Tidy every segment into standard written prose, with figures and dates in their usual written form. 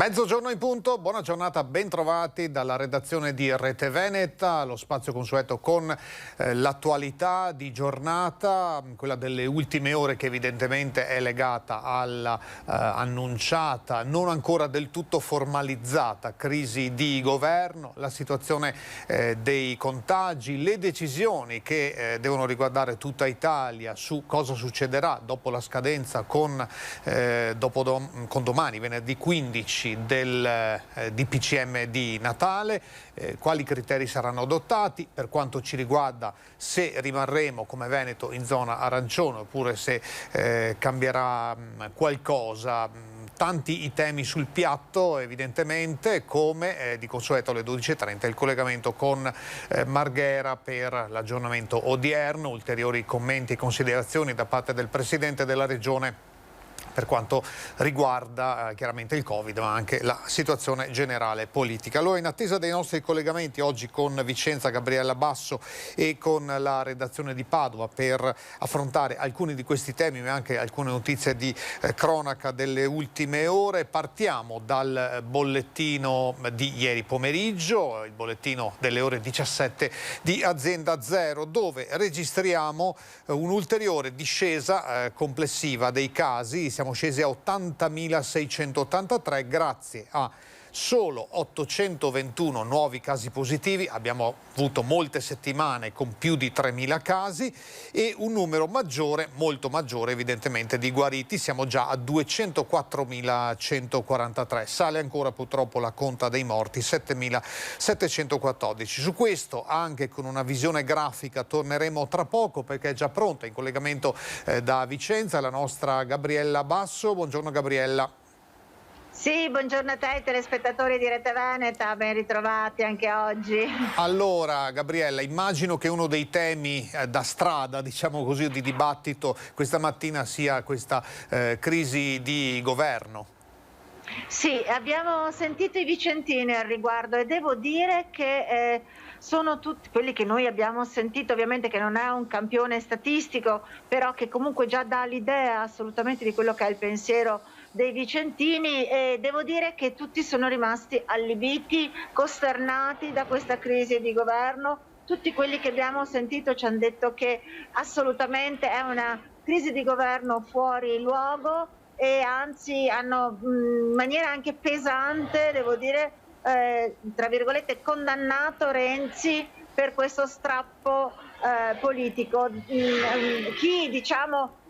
Mezzogiorno in punto, buona giornata, ben trovati dalla redazione di Rete Veneta, lo spazio consueto con l'attualità di giornata, quella delle ultime ore che evidentemente è legata alla annunciata, non ancora del tutto formalizzata crisi di governo, la situazione dei contagi, le decisioni che devono riguardare tutta Italia su cosa succederà dopo la scadenza con domani, venerdì 15, del DPCM di Natale, quali criteri saranno adottati, per quanto ci riguarda se rimarremo come Veneto in zona arancione oppure se cambierà qualcosa. Tanti i temi sul piatto evidentemente, come di consueto alle 12:30 il collegamento con Marghera per l'aggiornamento odierno, ulteriori commenti e considerazioni da parte del Presidente della Regione per quanto riguarda chiaramente il Covid, ma anche la situazione generale politica. Allora, in attesa dei nostri collegamenti oggi con Vicenza, Gabriella Basso e con la redazione di Padova per affrontare alcuni di questi temi, ma anche alcune notizie di cronaca delle ultime ore, partiamo dal bollettino di ieri pomeriggio, il bollettino delle ore 17 di Azienda Zero, dove registriamo un'ulteriore discesa complessiva dei casi. Siamo scesi a 80.683 grazie a solo 821 nuovi casi positivi. Abbiamo avuto molte settimane con più di 3.000 casi e un numero maggiore, molto maggiore evidentemente, di guariti. Siamo già a 204.143. Sale ancora purtroppo la conta dei morti, 7.714. Su questo, anche con una visione grafica, torneremo tra poco perché è già pronta in collegamento da Vicenza la nostra Gabriella Basso. Buongiorno Gabriella. Sì, buongiorno a te, ai telespettatori di Rete Veneta, ben ritrovati anche oggi. Allora, Gabriella, immagino che uno dei temi da strada, diciamo così, di dibattito questa mattina sia questa crisi di governo. Sì, abbiamo sentito i vicentini al riguardo e devo dire che sono tutti quelli che noi abbiamo sentito, ovviamente che non è un campione statistico, però che comunque già dà l'idea assolutamente di quello che è il pensiero dei vicentini, e devo dire che tutti sono rimasti allibiti, costernati da questa crisi di governo. Tutti quelli che abbiamo sentito ci hanno detto che assolutamente è una crisi di governo fuori luogo e anzi hanno in maniera anche pesante, devo dire, tra virgolette, condannato Renzi per questo strappo politico. Chi diciamo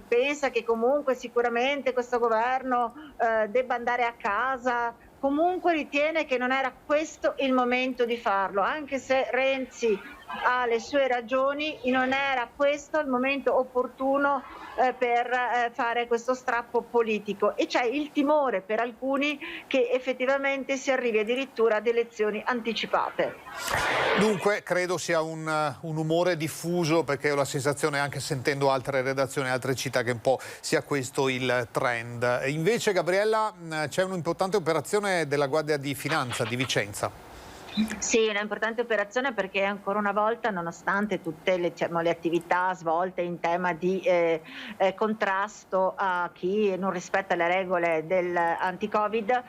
pensa che comunque sicuramente questo governo debba andare a casa, comunque ritiene che non era questo il momento di farlo, anche se Renzi ha le sue ragioni, non era questo il momento opportuno per fare questo strappo politico, e c'è il timore per alcuni che effettivamente si arrivi addirittura ad elezioni anticipate. Dunque credo sia un umore diffuso, perché ho la sensazione, anche sentendo altre redazioni, altre città, che un po' sia questo il trend. Invece Gabriella, c'è un'importante operazione della Guardia di Finanza di Vicenza. Sì, una importante operazione perché ancora una volta, nonostante tutte le attività svolte in tema di contrasto a chi non rispetta le regole dell'anti-Covid,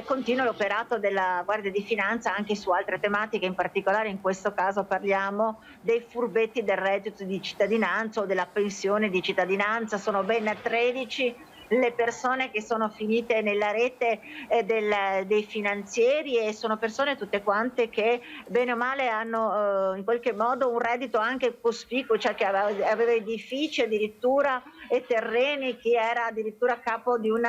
continua l'operato della Guardia di Finanza anche su altre tematiche. In particolare in questo caso parliamo dei furbetti del reddito di cittadinanza o della pensione di cittadinanza. Sono ben 13 le persone che sono finite nella rete dei finanzieri, e sono persone tutte quante che bene o male hanno in qualche modo un reddito anche cospicuo, cioè che aveva edifici addirittura e terreni, chi era addirittura capo di un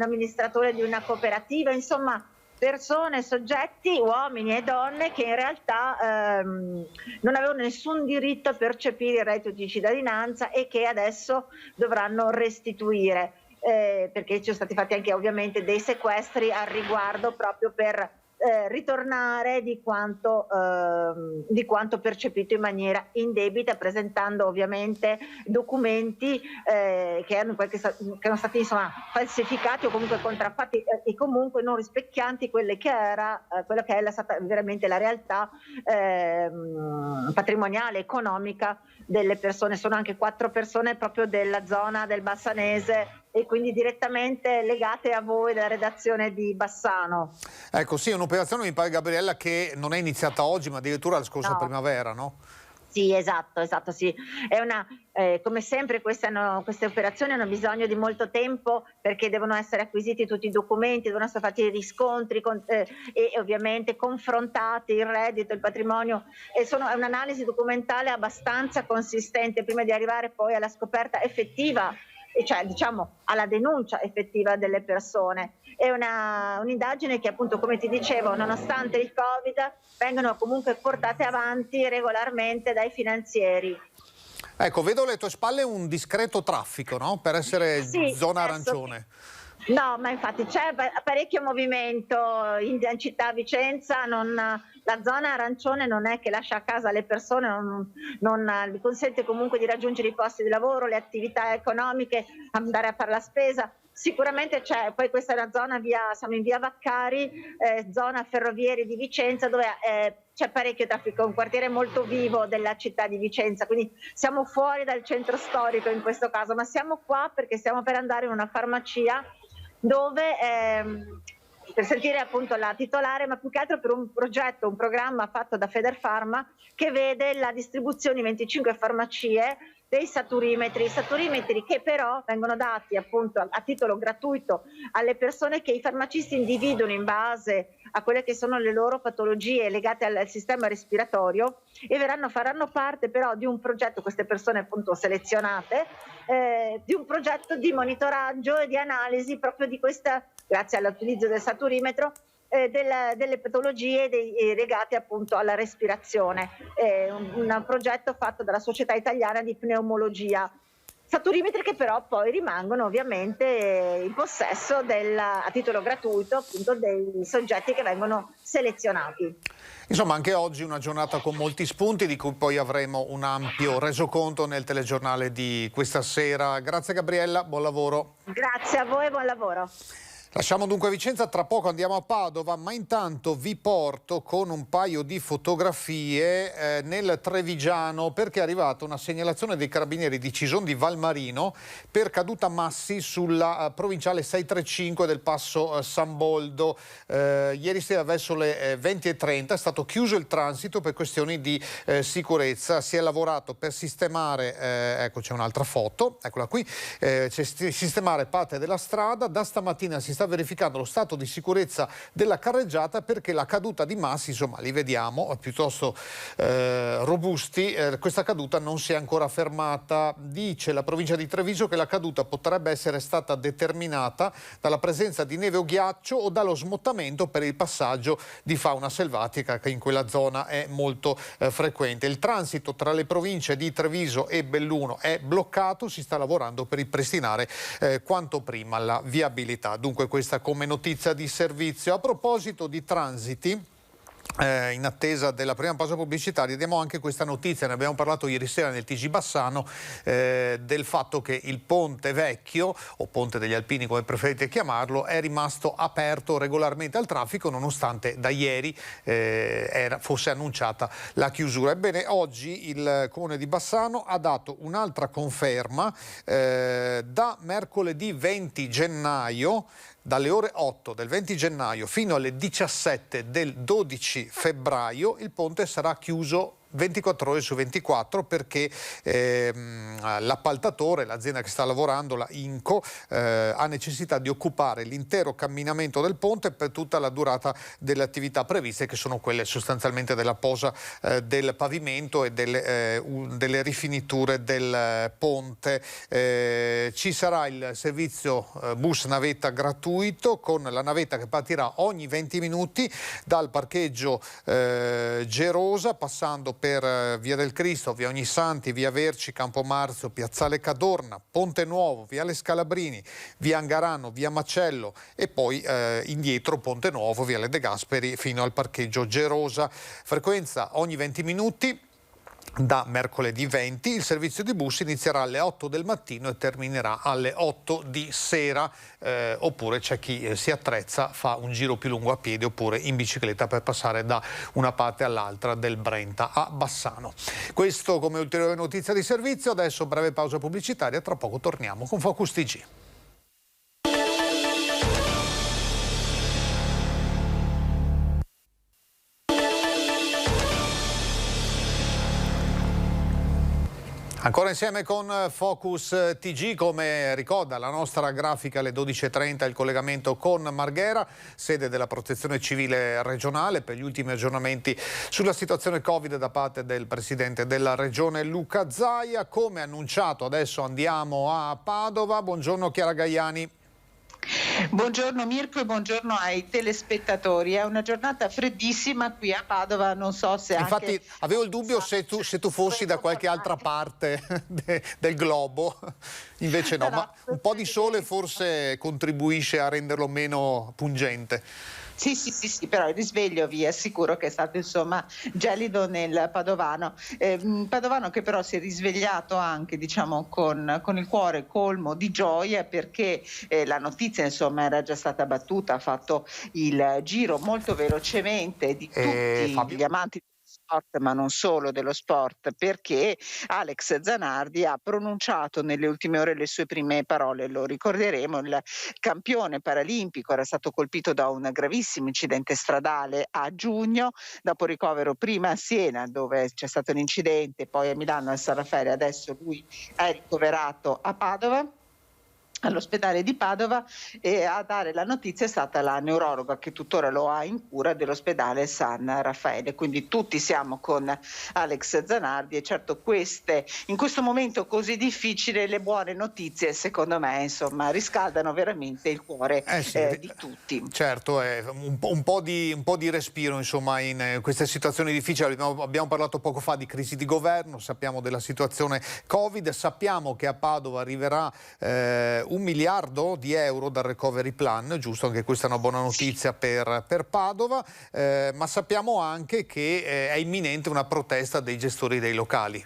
amministratore di una cooperativa, insomma persone, soggetti, uomini e donne che in realtà non avevano nessun diritto a percepire il reddito di cittadinanza e che adesso dovranno restituire, perché ci sono stati fatti anche ovviamente dei sequestri al riguardo, proprio per ritornare di quanto percepito in maniera indebita, presentando ovviamente documenti che erano stati insomma falsificati o comunque contraffatti e comunque non rispecchianti quella che è stata veramente la realtà patrimoniale, economica delle persone. Sono anche 4 persone proprio della zona del Bassanese e quindi direttamente legate a voi della redazione di Bassano. Ecco, sì, è un'operazione, mi pare, Gabriella, che non è iniziata oggi, ma addirittura la scorsa No. primavera, no? Sì, esatto, sì. È come sempre queste operazioni hanno bisogno di molto tempo, perché devono essere acquisiti tutti i documenti, devono essere fatti i riscontri e ovviamente confrontati il reddito, il patrimonio, e è un'analisi documentale abbastanza consistente prima di arrivare poi alla scoperta effettiva, cioè diciamo alla denuncia effettiva delle persone. È un'indagine che, appunto, come ti dicevo, nonostante il Covid, vengono comunque portate avanti regolarmente dai finanzieri. Ecco, vedo alle tue spalle un discreto traffico, no? Per essere Sì, zona arancione. No, ma infatti c'è parecchio movimento in città Vicenza, la zona arancione non è che lascia a casa le persone, non gli consente comunque di raggiungere i posti di lavoro, le attività economiche, andare a fare la spesa. Sicuramente c'è, poi questa è una zona siamo in via Vaccari, zona ferroviaria di Vicenza, dove c'è parecchio traffico, un quartiere molto vivo della città di Vicenza, quindi siamo fuori dal centro storico in questo caso, ma siamo qua perché stiamo per andare in una farmacia dove per sentire appunto la titolare, ma più che altro per un programma fatto da Federfarma che vede la distribuzione in 25 farmacie dei saturimetri che però vengono dati appunto a titolo gratuito alle persone che i farmacisti individuano in base a quelle che sono le loro patologie legate al sistema respiratorio, e faranno parte però di un progetto, queste persone appunto selezionate, di un progetto di monitoraggio e di analisi proprio di questa, grazie all'utilizzo del saturimetro, delle patologie legate appunto alla respirazione. Un progetto fatto dalla Società Italiana di Pneumologia. Saturimetri che però poi rimangono ovviamente in possesso a titolo gratuito appunto dei soggetti che vengono selezionati. Insomma, anche oggi una giornata con molti spunti, di cui poi avremo un ampio resoconto nel telegiornale di questa sera. Grazie Gabriella, buon lavoro. Grazie a voi e buon lavoro. Lasciamo dunque Vicenza, tra poco andiamo a Padova, ma intanto vi porto con un paio di fotografie nel Trevigiano, perché è arrivata una segnalazione dei carabinieri di Cison di Valmarino per caduta massi sulla provinciale 635 del passo San Boldo. Ieri sera verso le 20:30 è stato chiuso il transito per questioni di sicurezza. Si è lavorato per sistemare, ecco c'è un'altra foto, eccola qui, sistemare parte della strada. Da stamattina si sta verificando lo stato di sicurezza della carreggiata, perché la caduta di massi, insomma, li vediamo piuttosto robusti. Questa caduta non si è ancora fermata. Dice la provincia di Treviso che la caduta potrebbe essere stata determinata dalla presenza di neve o ghiaccio o dallo smottamento per il passaggio di fauna selvatica, che in quella zona è molto frequente. Il transito tra le province di Treviso e Belluno è bloccato, si sta lavorando per ripristinare quanto prima la viabilità. Dunque questa come notizia di servizio. A proposito di transiti, in attesa della prima pausa pubblicitaria, diamo anche questa notizia, ne abbiamo parlato ieri sera nel TG Bassano, del fatto che il Ponte Vecchio, o Ponte degli Alpini come preferite chiamarlo, è rimasto aperto regolarmente al traffico nonostante da ieri fosse annunciata la chiusura. Ebbene, oggi il Comune di Bassano ha dato un'altra conferma. Da mercoledì 20 gennaio, dalle ore 8 del 20 gennaio fino alle 17 del 12 febbraio, il ponte sarà chiuso 24 ore su 24, perché l'appaltatore, l'azienda che sta lavorando, la Inco, ha necessità di occupare l'intero camminamento del ponte per tutta la durata delle attività previste, che sono quelle sostanzialmente della posa del pavimento e delle rifiniture del ponte. Ci sarà il servizio bus navetta gratuito, con la navetta che partirà ogni 20 minuti dal parcheggio Gerosa, passando per Via del Cristo, Via Ognissanti, Via Verci, Campomarzio, Piazzale Cadorna, Ponte Nuovo, Viale Scalabrini, Via Angarano, Via Macello e poi indietro Ponte Nuovo, Viale De Gasperi fino al parcheggio Gerosa. Frequenza ogni 20 minuti. Da mercoledì 20 il servizio di bus inizierà alle 8 del mattino e terminerà alle 8 di sera, oppure c'è chi si attrezza, fa un giro più lungo a piedi oppure in bicicletta per passare da una parte all'altra del Brenta a Bassano. Questo come ulteriore notizia di servizio. Adesso breve pausa pubblicitaria, tra poco torniamo con Focus TG. Ancora insieme con Focus TG, come ricorda la nostra grafica alle 12.30 il collegamento con Marghera, sede della Protezione Civile regionale, per gli ultimi aggiornamenti sulla situazione Covid da parte del Presidente della Regione Luca Zaia. Come annunciato adesso andiamo a Padova. Buongiorno Chiara Gaiani. Buongiorno Mirko e buongiorno ai telespettatori. È una giornata freddissima qui a Padova, non so se Infatti anche... avevo il dubbio se tu fossi da qualche altra parte del globo, invece no, ma un po' di sole forse contribuisce a renderlo meno pungente. Sì, però il risveglio vi assicuro che è stato insomma gelido nel Padovano. Padovano che però si è risvegliato anche diciamo con il cuore colmo di gioia perché la notizia insomma era già stata battuta, ha fatto il giro molto velocemente di tutti gli amanti sport, ma non solo dello sport, perché Alex Zanardi ha pronunciato nelle ultime ore le sue prime parole. Lo ricorderemo, il campione paralimpico era stato colpito da un gravissimo incidente stradale a giugno, dopo ricovero prima a Siena dove c'è stato un incidente, poi a Milano al San Raffaele, adesso lui è ricoverato a Padova, all'ospedale di Padova, e a dare la notizia è stata la neurologa che tuttora lo ha in cura dell'ospedale San Raffaele. Quindi tutti siamo con Alex Zanardi e certo in questo momento così difficile le buone notizie secondo me insomma riscaldano veramente il cuore di tutti. Certo, un po' di respiro insomma in queste situazioni difficili. Abbiamo parlato poco fa di crisi di governo, sappiamo della situazione Covid, sappiamo che a Padova arriverà 1 miliardo di euro dal recovery plan, giusto? Anche questa è una buona notizia per Padova, ma sappiamo anche che è imminente una protesta dei gestori dei locali.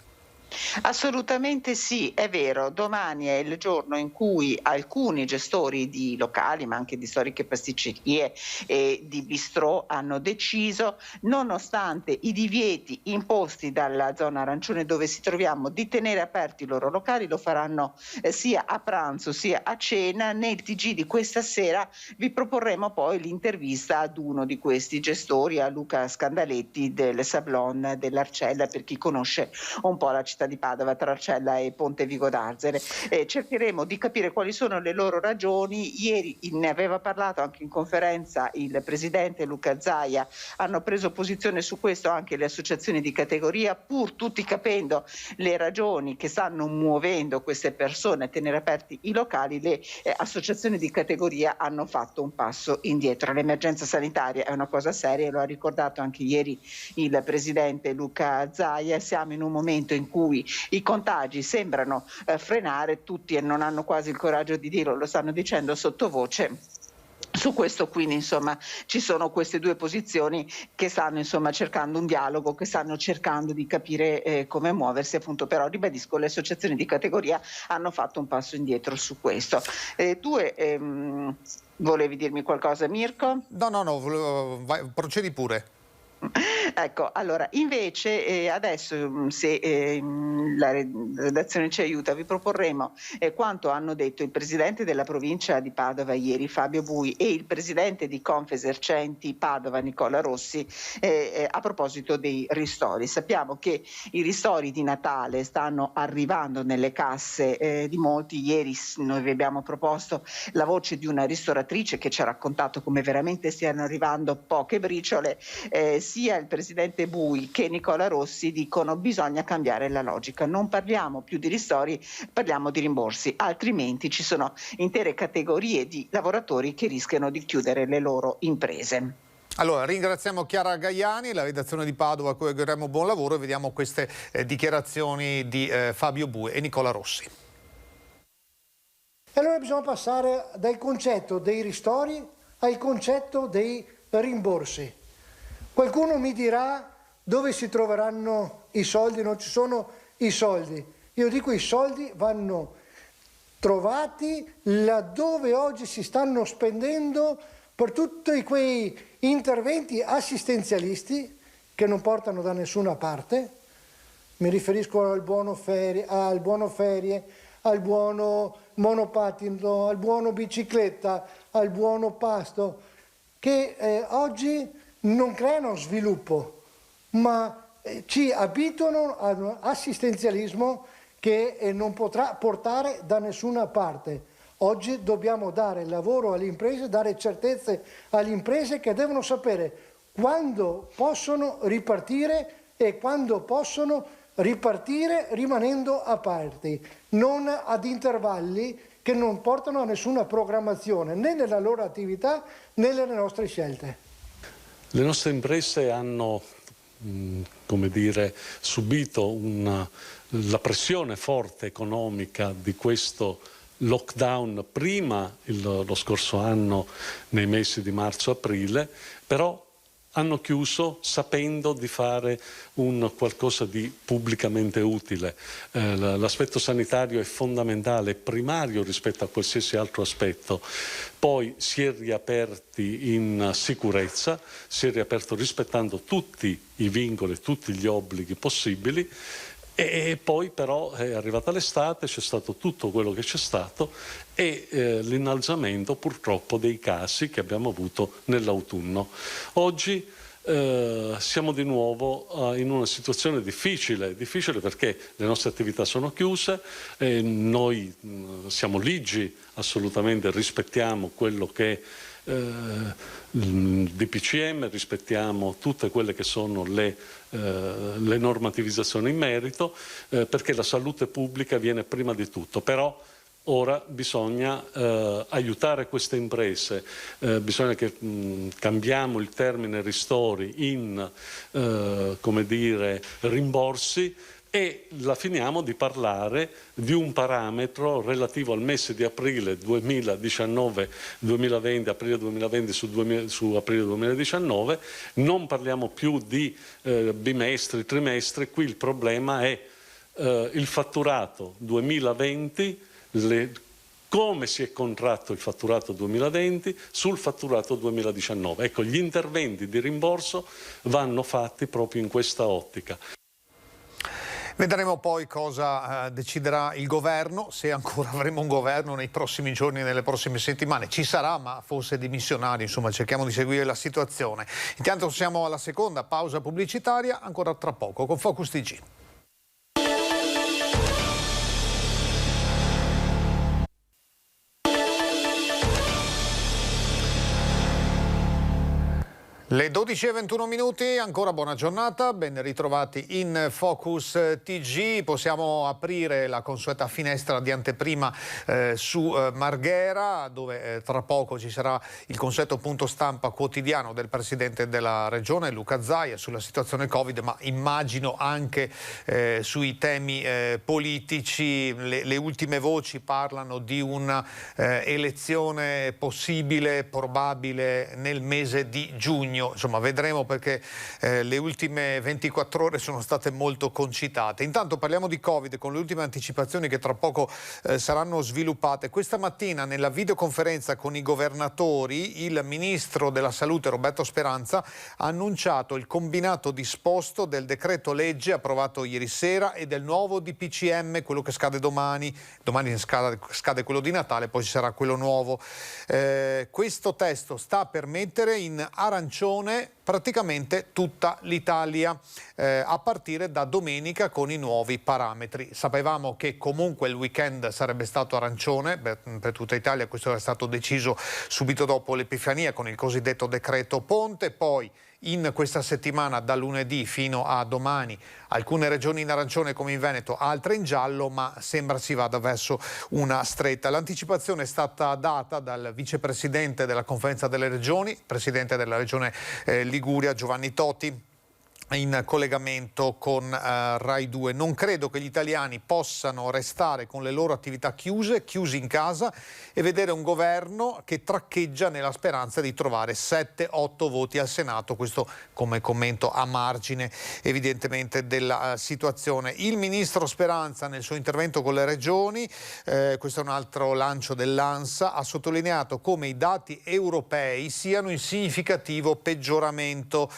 Assolutamente sì, è vero. Domani è il giorno in cui alcuni gestori di locali, ma anche di storiche pasticcerie e di bistrò, hanno deciso, nonostante i divieti imposti dalla zona arancione dove ci troviamo, di tenere aperti i loro locali. Lo faranno sia a pranzo sia a cena. Nel TG di questa sera vi proporremo poi l'intervista ad uno di questi gestori, a Luca Scandaletti del Sablon dell'Arcella, per chi conosce un po' la città di Padova, tra Arcella e Ponte Vigo d'Arzere. Cercheremo di capire quali sono le loro ragioni. Ieri ne aveva parlato anche in conferenza il presidente Luca Zaia, hanno preso posizione su questo anche le associazioni di categoria, pur tutti capendo le ragioni che stanno muovendo queste persone a tenere aperti i locali. Le associazioni di categoria hanno fatto un passo indietro. L'emergenza sanitaria è una cosa seria, lo ha ricordato anche ieri il presidente Luca Zaia. Siamo in un momento in cui i contagi sembrano frenare, tutti e non hanno quasi il coraggio di dirlo, lo stanno dicendo sottovoce. Su questo quindi insomma ci sono queste due posizioni che stanno insomma cercando un dialogo, che stanno cercando di capire come muoversi, appunto. Però ribadisco, le associazioni di categoria hanno fatto un passo indietro su questo. Volevi dirmi qualcosa, Mirko? No, procedi pure. Ecco, allora invece adesso se la redazione ci aiuta vi proporremo quanto hanno detto il presidente della provincia di Padova ieri, Fabio Bui, e il presidente di Confesercenti Padova, Nicola Rossi, a proposito dei ristori. Sappiamo che i ristori di Natale stanno arrivando nelle casse di molti. Ieri noi vi abbiamo proposto la voce di una ristoratrice che ci ha raccontato come veramente stiano arrivando poche briciole. Sia il presidente Bui che Nicola Rossi dicono bisogna cambiare la logica, non parliamo più di ristori, parliamo di rimborsi, altrimenti ci sono intere categorie di lavoratori che rischiano di chiudere le loro imprese. Allora, ringraziamo Chiara Gaiani, la redazione di Padova, a cui auguriamo buon lavoro, e vediamo queste dichiarazioni di Fabio Bui e Nicola Rossi. Allora bisogna passare dal concetto dei ristori al concetto dei rimborsi. Qualcuno mi dirà dove si troveranno i soldi, non ci sono i soldi. Io dico i soldi vanno trovati laddove oggi si stanno spendendo per tutti quei interventi assistenzialisti che non portano da nessuna parte. Mi riferisco al buono ferie, al buono monopattino, al buono bicicletta, al buono pasto, che oggi non creano sviluppo, ma ci abituano ad un assistenzialismo che non potrà portare da nessuna parte. Oggi dobbiamo dare lavoro alle imprese, dare certezze alle imprese che devono sapere quando possono ripartire e quando possono ripartire rimanendo aperti, non ad intervalli che non portano a nessuna programmazione né nella loro attività né nelle nostre scelte. Le nostre imprese hanno, come dire, subito la pressione forte economica di questo lockdown prima lo scorso anno nei mesi di marzo-aprile, però hanno chiuso sapendo di fare un qualcosa di pubblicamente utile. L'aspetto sanitario è fondamentale, è primario rispetto a qualsiasi altro aspetto. Poi si è riaperti in sicurezza, si è riaperto rispettando tutti i vincoli, tutti gli obblighi possibili. E poi però è arrivata l'estate, c'è stato tutto quello che c'è stato e l'innalzamento purtroppo dei casi che abbiamo avuto nell'autunno. Oggi siamo di nuovo in una situazione difficile perché le nostre attività sono chiuse, noi siamo ligi assolutamente, rispettiamo quello che DPCM, rispettiamo tutte quelle che sono le normativizzazioni in merito, perché la salute pubblica viene prima di tutto, però ora bisogna aiutare queste imprese, bisogna che cambiamo il termine ristori in come dire, rimborsi, e la finiamo di parlare di un parametro relativo al mese di aprile 2019-2020, aprile 2020 su aprile 2019, non parliamo più di bimestri, trimestri, qui il problema è il fatturato 2020, come si è contratto il fatturato 2020 sul fatturato 2019. Ecco, gli interventi di rimborso vanno fatti proprio in questa ottica. Vedremo poi cosa deciderà il governo, se ancora avremo un governo nei prossimi giorni, nelle prossime settimane. Ci sarà, ma forse dimissionario, insomma cerchiamo di seguire la situazione. Intanto siamo alla seconda pausa pubblicitaria, ancora tra poco con Focus TG. Le 12:21, ancora buona giornata, ben ritrovati in Focus TG. Possiamo aprire la consueta finestra di anteprima su Marghera, dove tra poco ci sarà il consueto punto stampa quotidiano del Presidente della Regione, Luca Zaia, sulla situazione Covid, ma immagino anche sui temi politici. Le ultime voci parlano di una elezione possibile, probabile nel mese di giugno. Insomma, vedremo, perché le ultime 24 ore sono state molto concitate. Intanto parliamo di Covid con le ultime anticipazioni che tra poco saranno sviluppate. Questa mattina nella videoconferenza con i governatori il Ministro della Salute Roberto Speranza ha annunciato il combinato disposto del decreto legge approvato ieri sera e del nuovo DPCM, quello che scade domani. Domani scade quello di Natale, poi ci sarà quello nuovo. Questo testo sta per mettere in arancione praticamente tutta l'Italia a partire da domenica con i nuovi parametri. Sapevamo che comunque il weekend sarebbe stato arancione per tutta Italia, questo era stato deciso subito dopo l'Epifania con il cosiddetto decreto Ponte, poi in questa settimana da lunedì fino a domani alcune regioni in arancione come in Veneto, altre in giallo, ma sembra si vada verso una stretta. L'anticipazione è stata data dal vicepresidente della Conferenza delle Regioni, presidente della Regione Liguria, Giovanni Toti, in collegamento con Rai 2. Non credo che gli italiani possano restare con le loro attività chiusi in casa e vedere un governo che traccheggia nella speranza di trovare 7-8 voti al Senato. Questo come commento a margine evidentemente della situazione. Il ministro Speranza nel suo intervento con le regioni, questo è un altro lancio dell'ANSA, ha sottolineato come i dati europei siano in significativo peggioramento.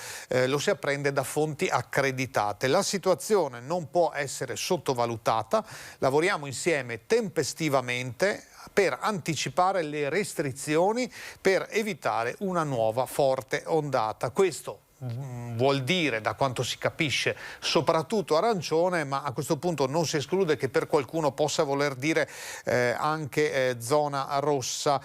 Lo si apprende da fonti accreditate. La situazione non può essere sottovalutata, lavoriamo insieme tempestivamente per anticipare le restrizioni per evitare una nuova forte ondata. Questo vuol dire, da quanto si capisce, soprattutto arancione, ma a questo punto non si esclude che per qualcuno possa voler dire anche zona rossa.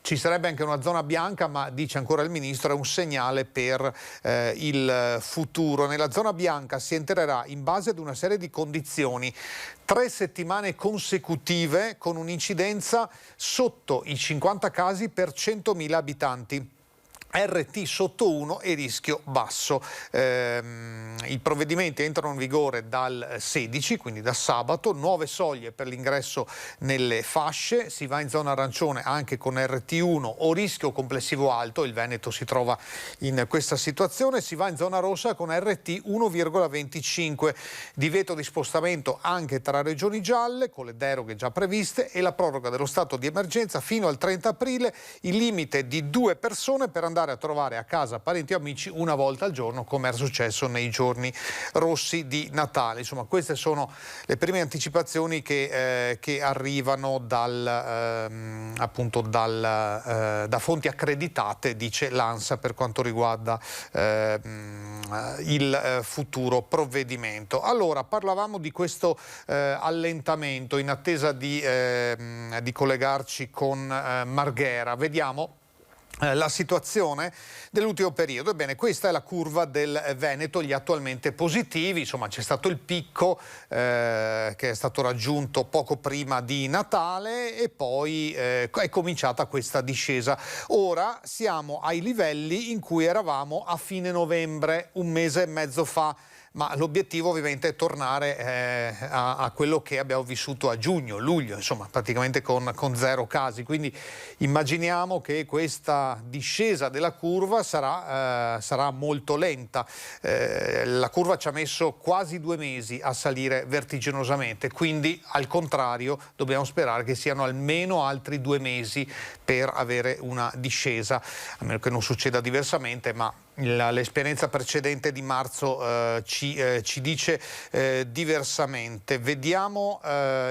Ci sarebbe anche una zona bianca, ma dice ancora il Ministro è un segnale per il futuro. Nella zona bianca si entrerà in base ad una serie di condizioni. 3 settimane consecutive con un'incidenza sotto i 50 casi per 100.000 abitanti. RT sotto 1 e rischio basso. I provvedimenti entrano in vigore dal 16, quindi da sabato, nuove soglie per l'ingresso nelle fasce, si va in zona arancione anche con RT1 o rischio complessivo alto, il Veneto si trova in questa situazione, si va in zona rossa con RT 1,25, divieto di spostamento anche tra regioni gialle con le deroghe già previste e la proroga dello stato di emergenza fino al 30 aprile, il limite di 2 persone per andare a trovare a casa parenti o amici una volta al giorno, come era successo nei giorni rossi di Natale. Insomma, queste sono le prime anticipazioni che arrivano da fonti accreditate, dice l'ANSA, per quanto riguarda il futuro provvedimento. Allora, parlavamo di questo allentamento in attesa di collegarci con Marghera. Vediamo la situazione dell'ultimo periodo. Ebbene, questa è la curva del Veneto, gli attualmente positivi. Insomma, c'è stato il picco che è stato raggiunto poco prima di Natale e poi è cominciata questa discesa. Ora siamo ai livelli in cui eravamo a fine novembre, un mese e mezzo fa. Ma l'obiettivo ovviamente è tornare a quello che abbiamo vissuto a giugno, luglio, insomma praticamente con 0 casi. Quindi immaginiamo che questa discesa della curva sarà molto lenta. La curva ci ha messo quasi 2 mesi a salire vertiginosamente, quindi al contrario dobbiamo sperare che siano almeno altri 2 mesi per avere una discesa, a meno che non succeda diversamente, ma l'esperienza precedente di marzo ci dice diversamente. Vediamo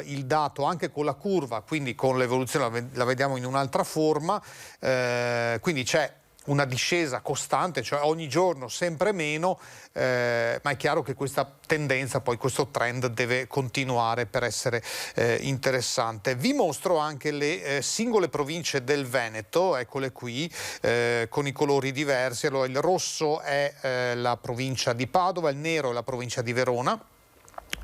il dato anche con la curva, quindi con l'evoluzione la vediamo in un'altra forma, quindi c'è una discesa costante, cioè ogni giorno sempre meno, ma è chiaro che questa tendenza, poi questo trend deve continuare per essere interessante. Vi mostro anche le singole province del Veneto, eccole qui, con i colori diversi. Allora, il rosso è la provincia di Padova, il nero è la provincia di Verona.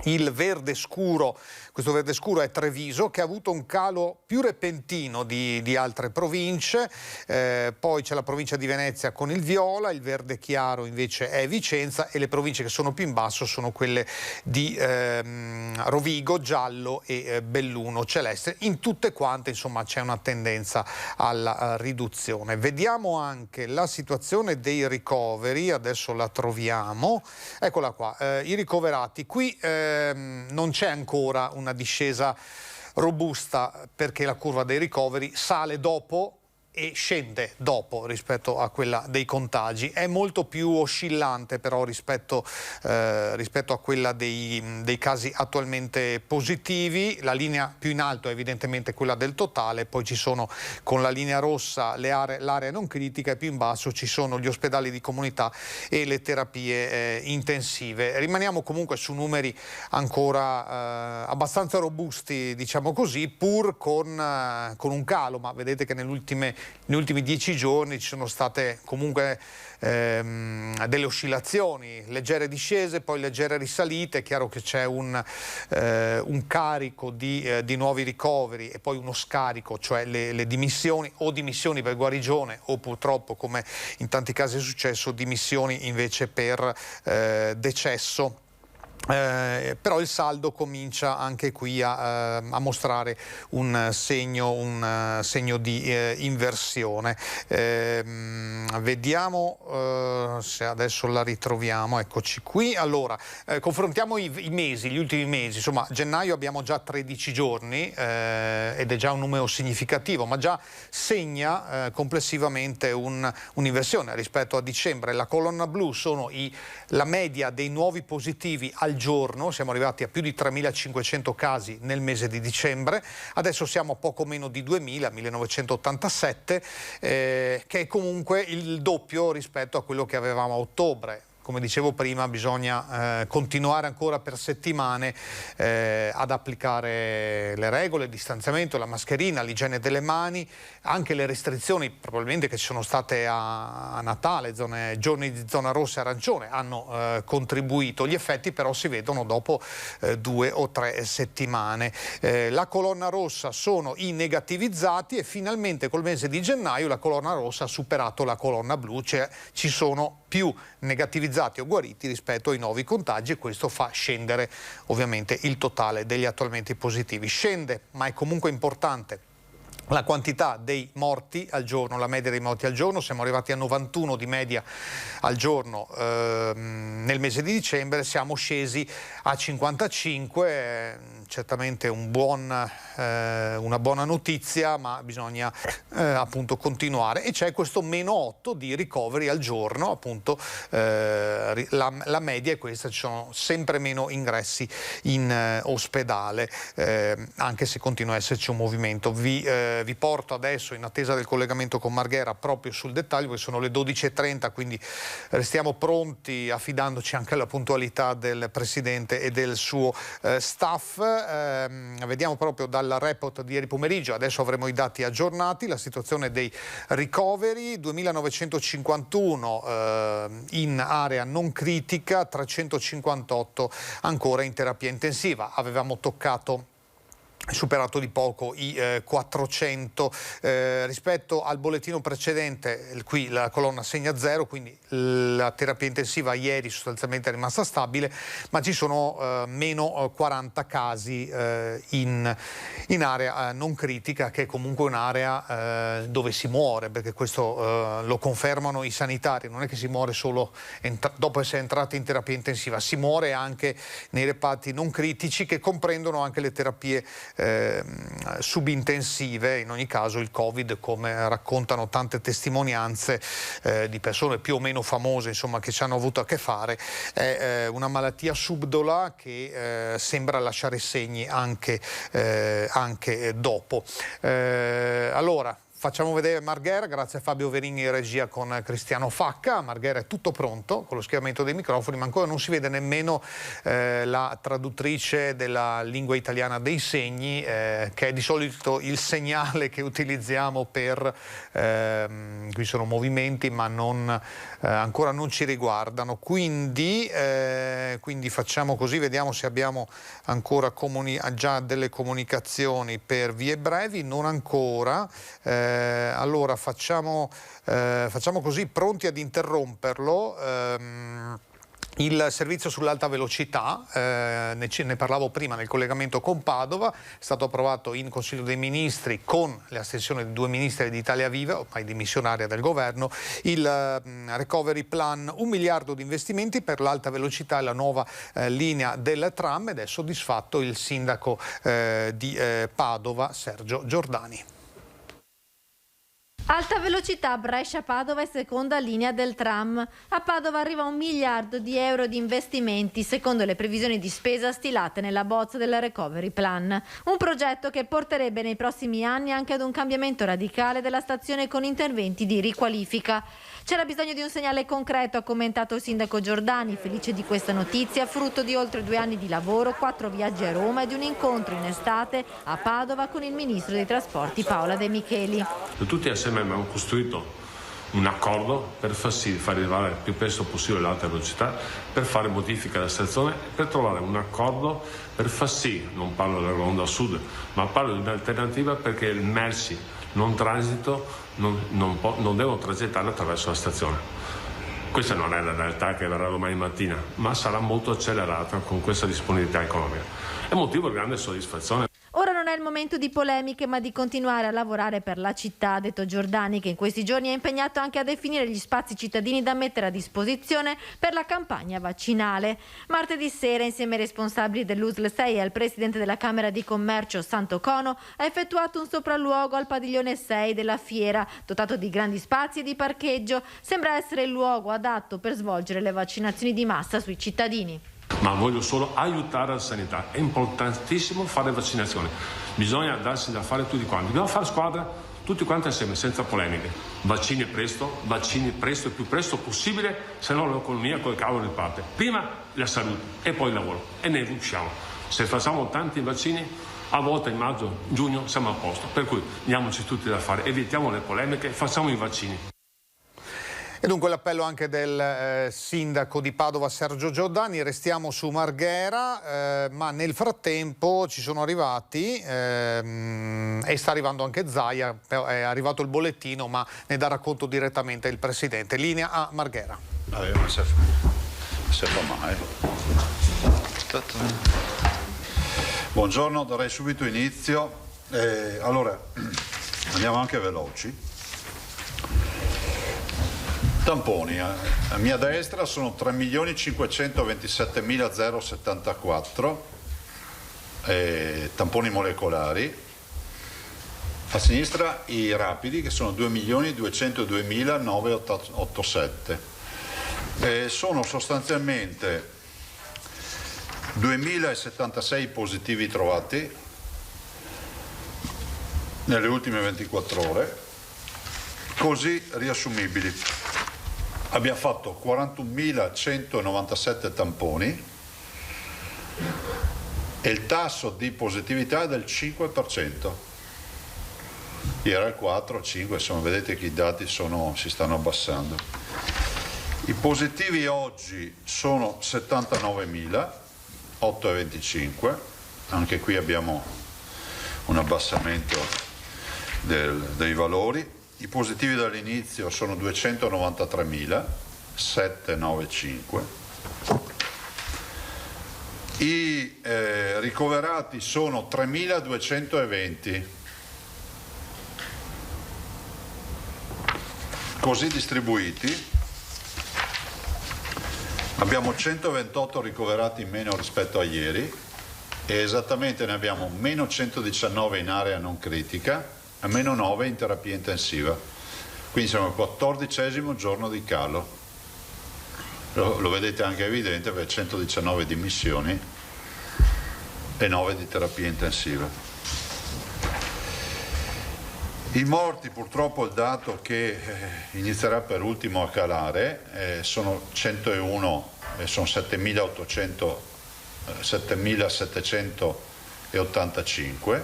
Il verde scuro, questo verde scuro è Treviso, che ha avuto un calo più repentino di altre province, poi c'è la provincia di Venezia con il viola, il verde chiaro invece è Vicenza e le province che sono più in basso sono quelle di Rovigo, giallo e Belluno, celeste. In tutte quante insomma c'è una tendenza alla riduzione. Vediamo anche la situazione dei ricoveri, adesso la troviamo, eccola qua, i ricoverati. Qui non c'è ancora una discesa robusta perché la curva dei ricoveri sale dopo e scende dopo rispetto a quella dei contagi. È molto più oscillante però rispetto a quella dei casi attualmente positivi. La linea più in alto è evidentemente quella del totale, poi ci sono con la linea rossa l'area non critica e più in basso ci sono gli ospedali di comunità e le terapie intensive. Rimaniamo comunque su numeri ancora abbastanza robusti, diciamo così, pur con un calo, ma vedete che negli ultimi 10 giorni ci sono state comunque delle oscillazioni, leggere discese, poi leggere risalite. È chiaro che c'è un carico di nuovi ricoveri e poi uno scarico, cioè le dimissioni o dimissioni per guarigione o purtroppo, come in tanti casi è successo, dimissioni invece per decesso. Però il saldo comincia anche qui a mostrare un segno di inversione. Vediamo se adesso la ritroviamo, eccoci qui. Allora, confrontiamo i mesi, gli ultimi mesi. Insomma, gennaio abbiamo già 13 giorni ed è già un numero significativo, ma già segna complessivamente un'inversione rispetto a dicembre. La colonna blu sono la media dei nuovi positivi al al giorno, siamo arrivati a più di 3.500 casi nel mese di dicembre, adesso siamo a poco meno di 2.000, 1.987, che è comunque il doppio rispetto a quello che avevamo a ottobre. Come dicevo prima, bisogna continuare ancora per settimane ad applicare le regole, il distanziamento, la mascherina, l'igiene delle mani, anche le restrizioni probabilmente che ci sono state a Natale, giorni di zona rossa e arancione hanno contribuito. Gli effetti però si vedono dopo 2 o 3 settimane. La colonna rossa sono i negativizzati e finalmente col mese di gennaio la colonna rossa ha superato la colonna blu, cioè ci sono più negativizzati o guariti rispetto ai nuovi contagi, e questo fa scendere ovviamente il totale degli attualmente positivi. Scende, ma è comunque importante, la quantità dei morti al giorno, la media dei morti al giorno. Siamo arrivati a 91 di media al giorno nel mese di dicembre, siamo scesi a 55, certamente una buona notizia, ma bisogna appunto continuare, e c'è questo -8 di ricoveri al giorno, appunto la media è questa, ci sono sempre meno ingressi in ospedale, anche se continua a esserci un movimento. Vi porto adesso, in attesa del collegamento con Marghera, proprio sul dettaglio, perché sono le 12:30, quindi restiamo pronti affidandoci anche alla puntualità del Presidente e del suo staff. Vediamo proprio dal report di ieri pomeriggio, adesso avremo i dati aggiornati, la situazione dei ricoveri: 2.951 in area non critica, 358 ancora in terapia intensiva. Avevamo superato di poco i 400 rispetto al bollettino precedente. Qui la colonna segna 0, quindi la terapia intensiva ieri sostanzialmente è rimasta stabile, ma ci sono meno 40 casi in area non critica, che è comunque un'area dove si muore, perché questo lo confermano i sanitari, non è che si muore solo dopo essere entrati in terapia intensiva, si muore anche nei reparti non critici, che comprendono anche le terapie subintensive. In ogni caso il Covid, come raccontano tante testimonianze di persone più o meno famose, insomma, che ci hanno avuto a che fare, è una malattia subdola che sembra lasciare segni anche dopo. Allora, facciamo vedere Marghera, grazie a Fabio Verini in regia con Cristiano Facca. Marghera è tutto pronto con lo schieramento dei microfoni, ma ancora non si vede nemmeno la traduttrice della lingua italiana dei segni, che è di solito il segnale che utilizziamo per... qui sono movimenti, ma ancora non ci riguardano. Quindi facciamo così, vediamo se abbiamo ancora già delle comunicazioni per vie brevi. Non ancora. Allora facciamo così, pronti ad interromperlo. Il servizio sull'alta velocità, ne parlavo prima nel collegamento con Padova, è stato approvato in Consiglio dei Ministri con l'astensione di 2 ministri di Italia Viva, ormai dimissionaria del governo, il recovery plan, 1 miliardo di investimenti per l'alta velocità e la nuova linea del tram, ed è soddisfatto il sindaco di Padova, Sergio Giordani. Alta velocità Brescia-Padova e seconda linea del tram. A Padova arriva 1 miliardo di euro di investimenti, secondo le previsioni di spesa stilate nella bozza del Recovery Plan. Un progetto che porterebbe nei prossimi anni anche ad un cambiamento radicale della stazione con interventi di riqualifica. C'era bisogno di un segnale concreto, ha commentato il sindaco Giordani, felice di questa notizia, frutto di oltre 2 anni di lavoro, 4 viaggi a Roma e di un incontro in estate a Padova con il ministro dei trasporti Paola De Micheli. Tutti assieme abbiamo costruito un accordo per far arrivare il più presto possibile l'alta velocità, per fare modifica alla stazione, per trovare un accordo per far sì, non parlo della Ronda Sud, ma parlo di un'alternativa perché il merci non transito non devono transitare attraverso la stazione. Questa non è la realtà che verrà domani mattina, ma sarà molto accelerata con questa disponibilità economica. È motivo di grande soddisfazione. Ora non è il momento di polemiche, ma di continuare a lavorare per la città, ha detto Giordani, che in questi giorni è impegnato anche a definire gli spazi cittadini da mettere a disposizione per la campagna vaccinale. Martedì sera, insieme ai responsabili dell'USL 6 e al presidente della Camera di Commercio Sant'Ocono, ha effettuato un sopralluogo al padiglione 6 della fiera, dotato di grandi spazi e di parcheggio. Sembra essere il luogo adatto per svolgere le vaccinazioni di massa sui cittadini. ma voglio solo aiutare la sanità. È importantissimo fare vaccinazioni, bisogna darsi da fare tutti quanti, dobbiamo fare squadra tutti quanti insieme, senza polemiche. Vaccini presto, il più presto possibile, se no l'economia col cavolo riparte. Prima la salute e poi il lavoro, e ne usciamo. Se facciamo tanti vaccini, a volte in maggio, giugno siamo a posto, per cui diamoci tutti da fare, evitiamo le polemiche, facciamo i vaccini. E dunque l'appello anche del sindaco di Padova Sergio Giordani. Restiamo su Marghera, ma nel frattempo ci sono arrivati e sta arrivando anche Zaia, è arrivato il bollettino, ma ne dà racconto direttamente il presidente. Linea a Marghera. Buongiorno, darei subito inizio. Allora, andiamo anche veloci. Tamponi, a mia destra sono 3.527.074 tamponi molecolari, a sinistra i rapidi che sono 2.202.987. Sono sostanzialmente 2.076 positivi trovati nelle ultime 24 ore, così riassumibili. Abbiamo fatto 41.197 tamponi e il tasso di positività è del 5%. Era il 4, 5, insomma vedete che i dati si stanno abbassando. I positivi oggi sono 79.825, anche qui abbiamo un abbassamento dei valori. I positivi dall'inizio sono 293.795. I ricoverati sono 3.220. Così distribuiti abbiamo 128 ricoverati in meno rispetto a ieri e esattamente ne abbiamo meno 119 in area non critica a meno 9 in terapia intensiva, quindi siamo al 14° giorno di calo. Lo vedete anche evidente per 119 dimissioni e 9 di terapia intensiva. I morti, purtroppo il dato che inizierà per ultimo a calare, sono 101, sono 7.785.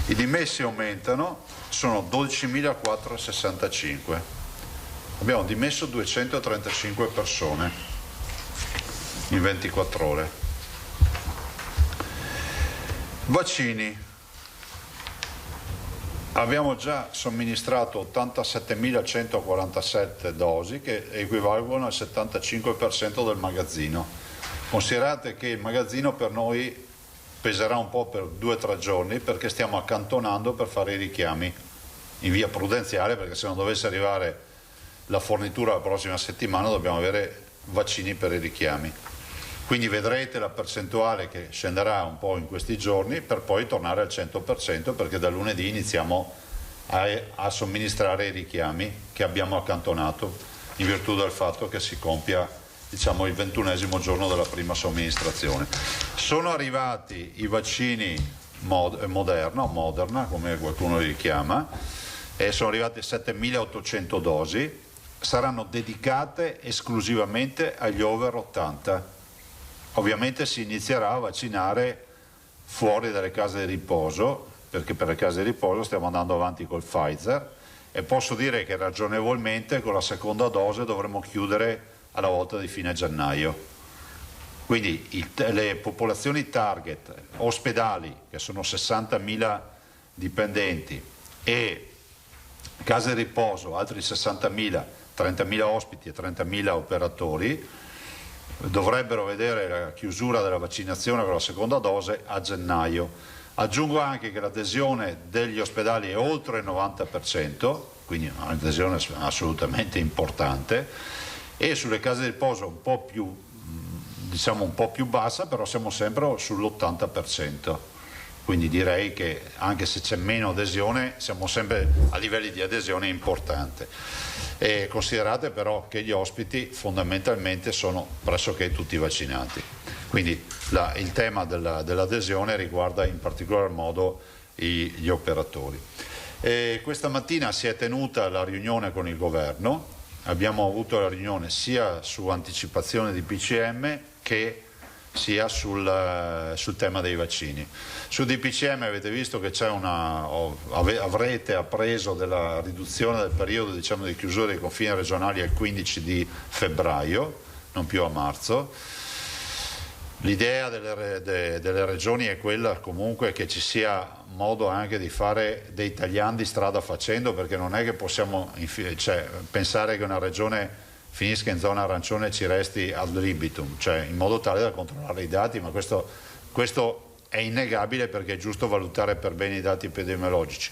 I dimessi aumentano, sono 12.465. Abbiamo dimesso 235 persone in 24 ore. Vaccini. Abbiamo già somministrato 87.147 dosi che equivalgono al 75% del magazzino. Considerate che il magazzino per noi peserà un po' per 2 o 3 giorni perché stiamo accantonando per fare i richiami in via prudenziale, perché se non dovesse arrivare la fornitura la prossima settimana dobbiamo avere vaccini per i richiami. Quindi vedrete la percentuale che scenderà un po' in questi giorni per poi tornare al 100%, perché da lunedì iniziamo a somministrare i richiami che abbiamo accantonato in virtù del fatto che si compia il 21° giorno della prima somministrazione. Sono arrivati i vaccini Moderna o Moderna, come qualcuno li chiama, e sono arrivate 7.800 dosi, saranno dedicate esclusivamente agli over 80. Ovviamente si inizierà a vaccinare fuori dalle case di riposo, perché per le case di riposo stiamo andando avanti col Pfizer, e posso dire che ragionevolmente con la seconda dose dovremo chiudere alla volta di fine gennaio. Quindi le popolazioni target, ospedali, che sono 60.000 dipendenti, e case di riposo, altri 60.000, 30.000 ospiti e 30.000 operatori, dovrebbero vedere la chiusura della vaccinazione con la seconda dose a gennaio. Aggiungo anche che l'adesione degli ospedali è oltre il 90%, quindi un'adesione assolutamente importante, e sulle case di riposo un po' più bassa, però siamo sempre sull'80%. quindi direi che anche se c'è meno adesione siamo sempre a livelli di adesione importante. E considerate però che gli ospiti fondamentalmente sono pressoché tutti vaccinati, quindi il tema dell'adesione riguarda in particolar modo gli operatori. Questa mattina si è tenuta la riunione con il governo, abbiamo avuto la riunione sia su anticipazione di PCM che sia sul tema dei vaccini. Su DPCM avete visto che avrete appreso della riduzione del periodo, diciamo, di chiusura dei confini regionali al 15 di febbraio, non più a marzo. L'idea delle regioni è quella comunque che ci sia modo anche di fare dei tagliandi strada facendo, perché non è che possiamo pensare che una regione finisca in zona arancione e ci resti ad libitum, cioè in modo tale da controllare i dati, ma questo è innegabile, perché è giusto valutare per bene i dati epidemiologici.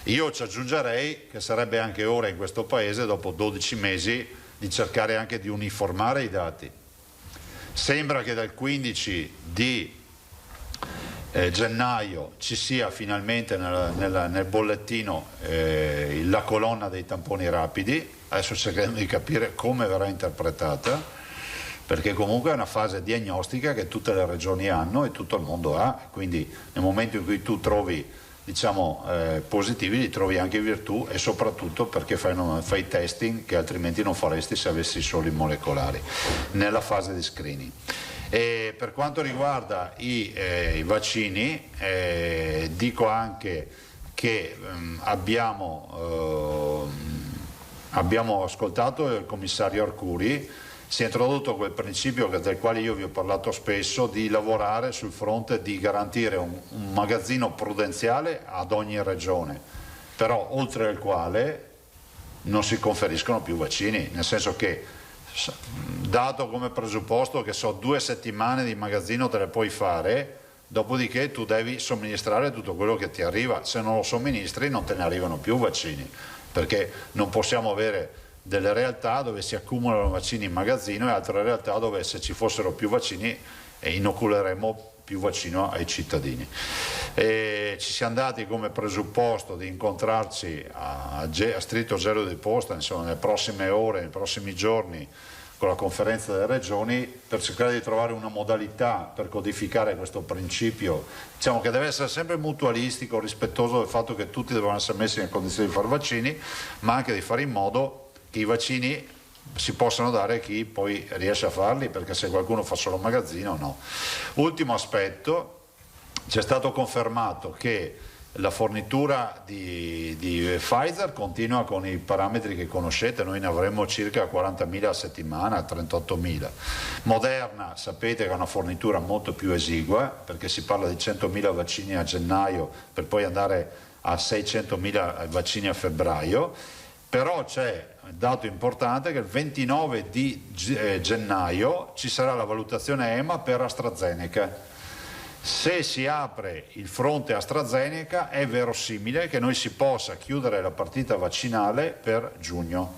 Io ci aggiungerei che sarebbe anche ora in questo Paese, dopo 12 mesi, di cercare anche di uniformare i dati. Sembra che dal 15 di gennaio ci sia finalmente nel bollettino la colonna dei tamponi rapidi. Adesso cerchiamo di capire come verrà interpretata, perché comunque è una fase diagnostica che tutte le regioni hanno e tutto il mondo ha, quindi nel momento in cui tu trovi, diciamo, positivi, li trovi anche in virtù, e soprattutto perché fai testing che altrimenti non faresti se avessi solo i molecolari nella fase di screening. E per quanto riguarda i vaccini, dico anche che abbiamo ascoltato il commissario Arcuri. Si è introdotto quel principio del quale io vi ho parlato spesso, di lavorare sul fronte di garantire un magazzino prudenziale ad ogni regione, però oltre il quale non si conferiscono più vaccini, nel senso che, dato come presupposto che 2 settimane di magazzino te le puoi fare, dopodiché tu devi somministrare tutto quello che ti arriva. Se non lo somministri non te ne arrivano più vaccini, perché non possiamo avere delle realtà dove si accumulano vaccini in magazzino e altre realtà dove, se ci fossero più vaccini, inoculeremmo più vaccino ai cittadini. Ci siamo dati come presupposto di incontrarci a stretto gelo di posta, insomma, nelle prossime ore, nei prossimi giorni, con la conferenza delle regioni, per cercare di trovare una modalità per codificare questo principio, diciamo, che deve essere sempre mutualistico, rispettoso del fatto che tutti devono essere messi in condizione di fare vaccini, ma anche di fare in modo che i vaccini si possano dare a chi poi riesce a farli, perché se qualcuno fa solo magazzino, no. Ultimo aspetto, ci è stato confermato che la fornitura di Pfizer continua con i parametri che conoscete, noi ne avremo circa 40.000 a settimana, 38.000. Moderna sapete che è una fornitura molto più esigua, perché si parla di 100.000 vaccini a gennaio per poi andare a 600.000 vaccini a febbraio, però c'è un dato importante che il 29 di gennaio ci sarà la valutazione EMA per AstraZeneca. Se si apre il fronte AstraZeneca è verosimile che noi si possa chiudere la partita vaccinale per giugno,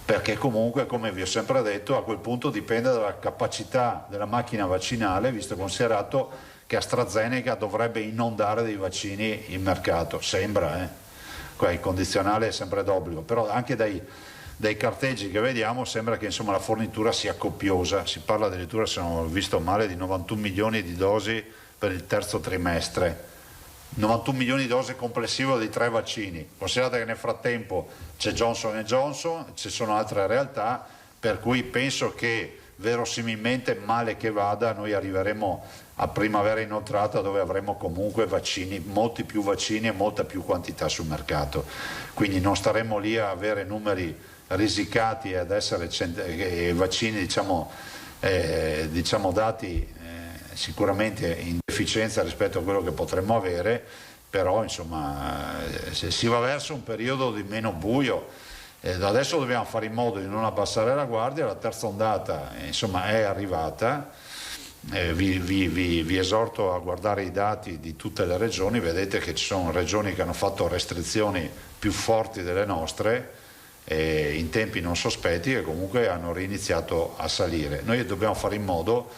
perché comunque, come vi ho sempre detto, a quel punto dipende dalla capacità della macchina vaccinale, visto e considerato che AstraZeneca dovrebbe inondare dei vaccini il mercato, sembra, il condizionale è sempre d'obbligo, però anche dai carteggi che vediamo sembra che, insomma, la fornitura sia copiosa. Si parla addirittura, se non ho visto male, di 91 milioni di dosi per il terzo trimestre, 91 milioni di dosi complessivo di 3 vaccini. Considerate che nel frattempo c'è Johnson & Johnson, ci sono altre realtà, per cui penso che verosimilmente, male che vada, noi arriveremo a primavera inoltrata, dove avremo comunque vaccini, molti più vaccini e molta più quantità sul mercato, quindi non staremo lì a avere numeri risicati ad essere vaccini, diciamo dati sicuramente in deficienza rispetto a quello che potremmo avere, però insomma si va verso un periodo di meno buio. Adesso dobbiamo fare in modo di non abbassare la guardia, la terza ondata insomma è arrivata. Vi esorto a guardare i dati di tutte le regioni, vedete che ci sono regioni che hanno fatto restrizioni più forti delle nostre in tempi non sospetti, che comunque hanno riniziato a salire. Noi dobbiamo fare in modo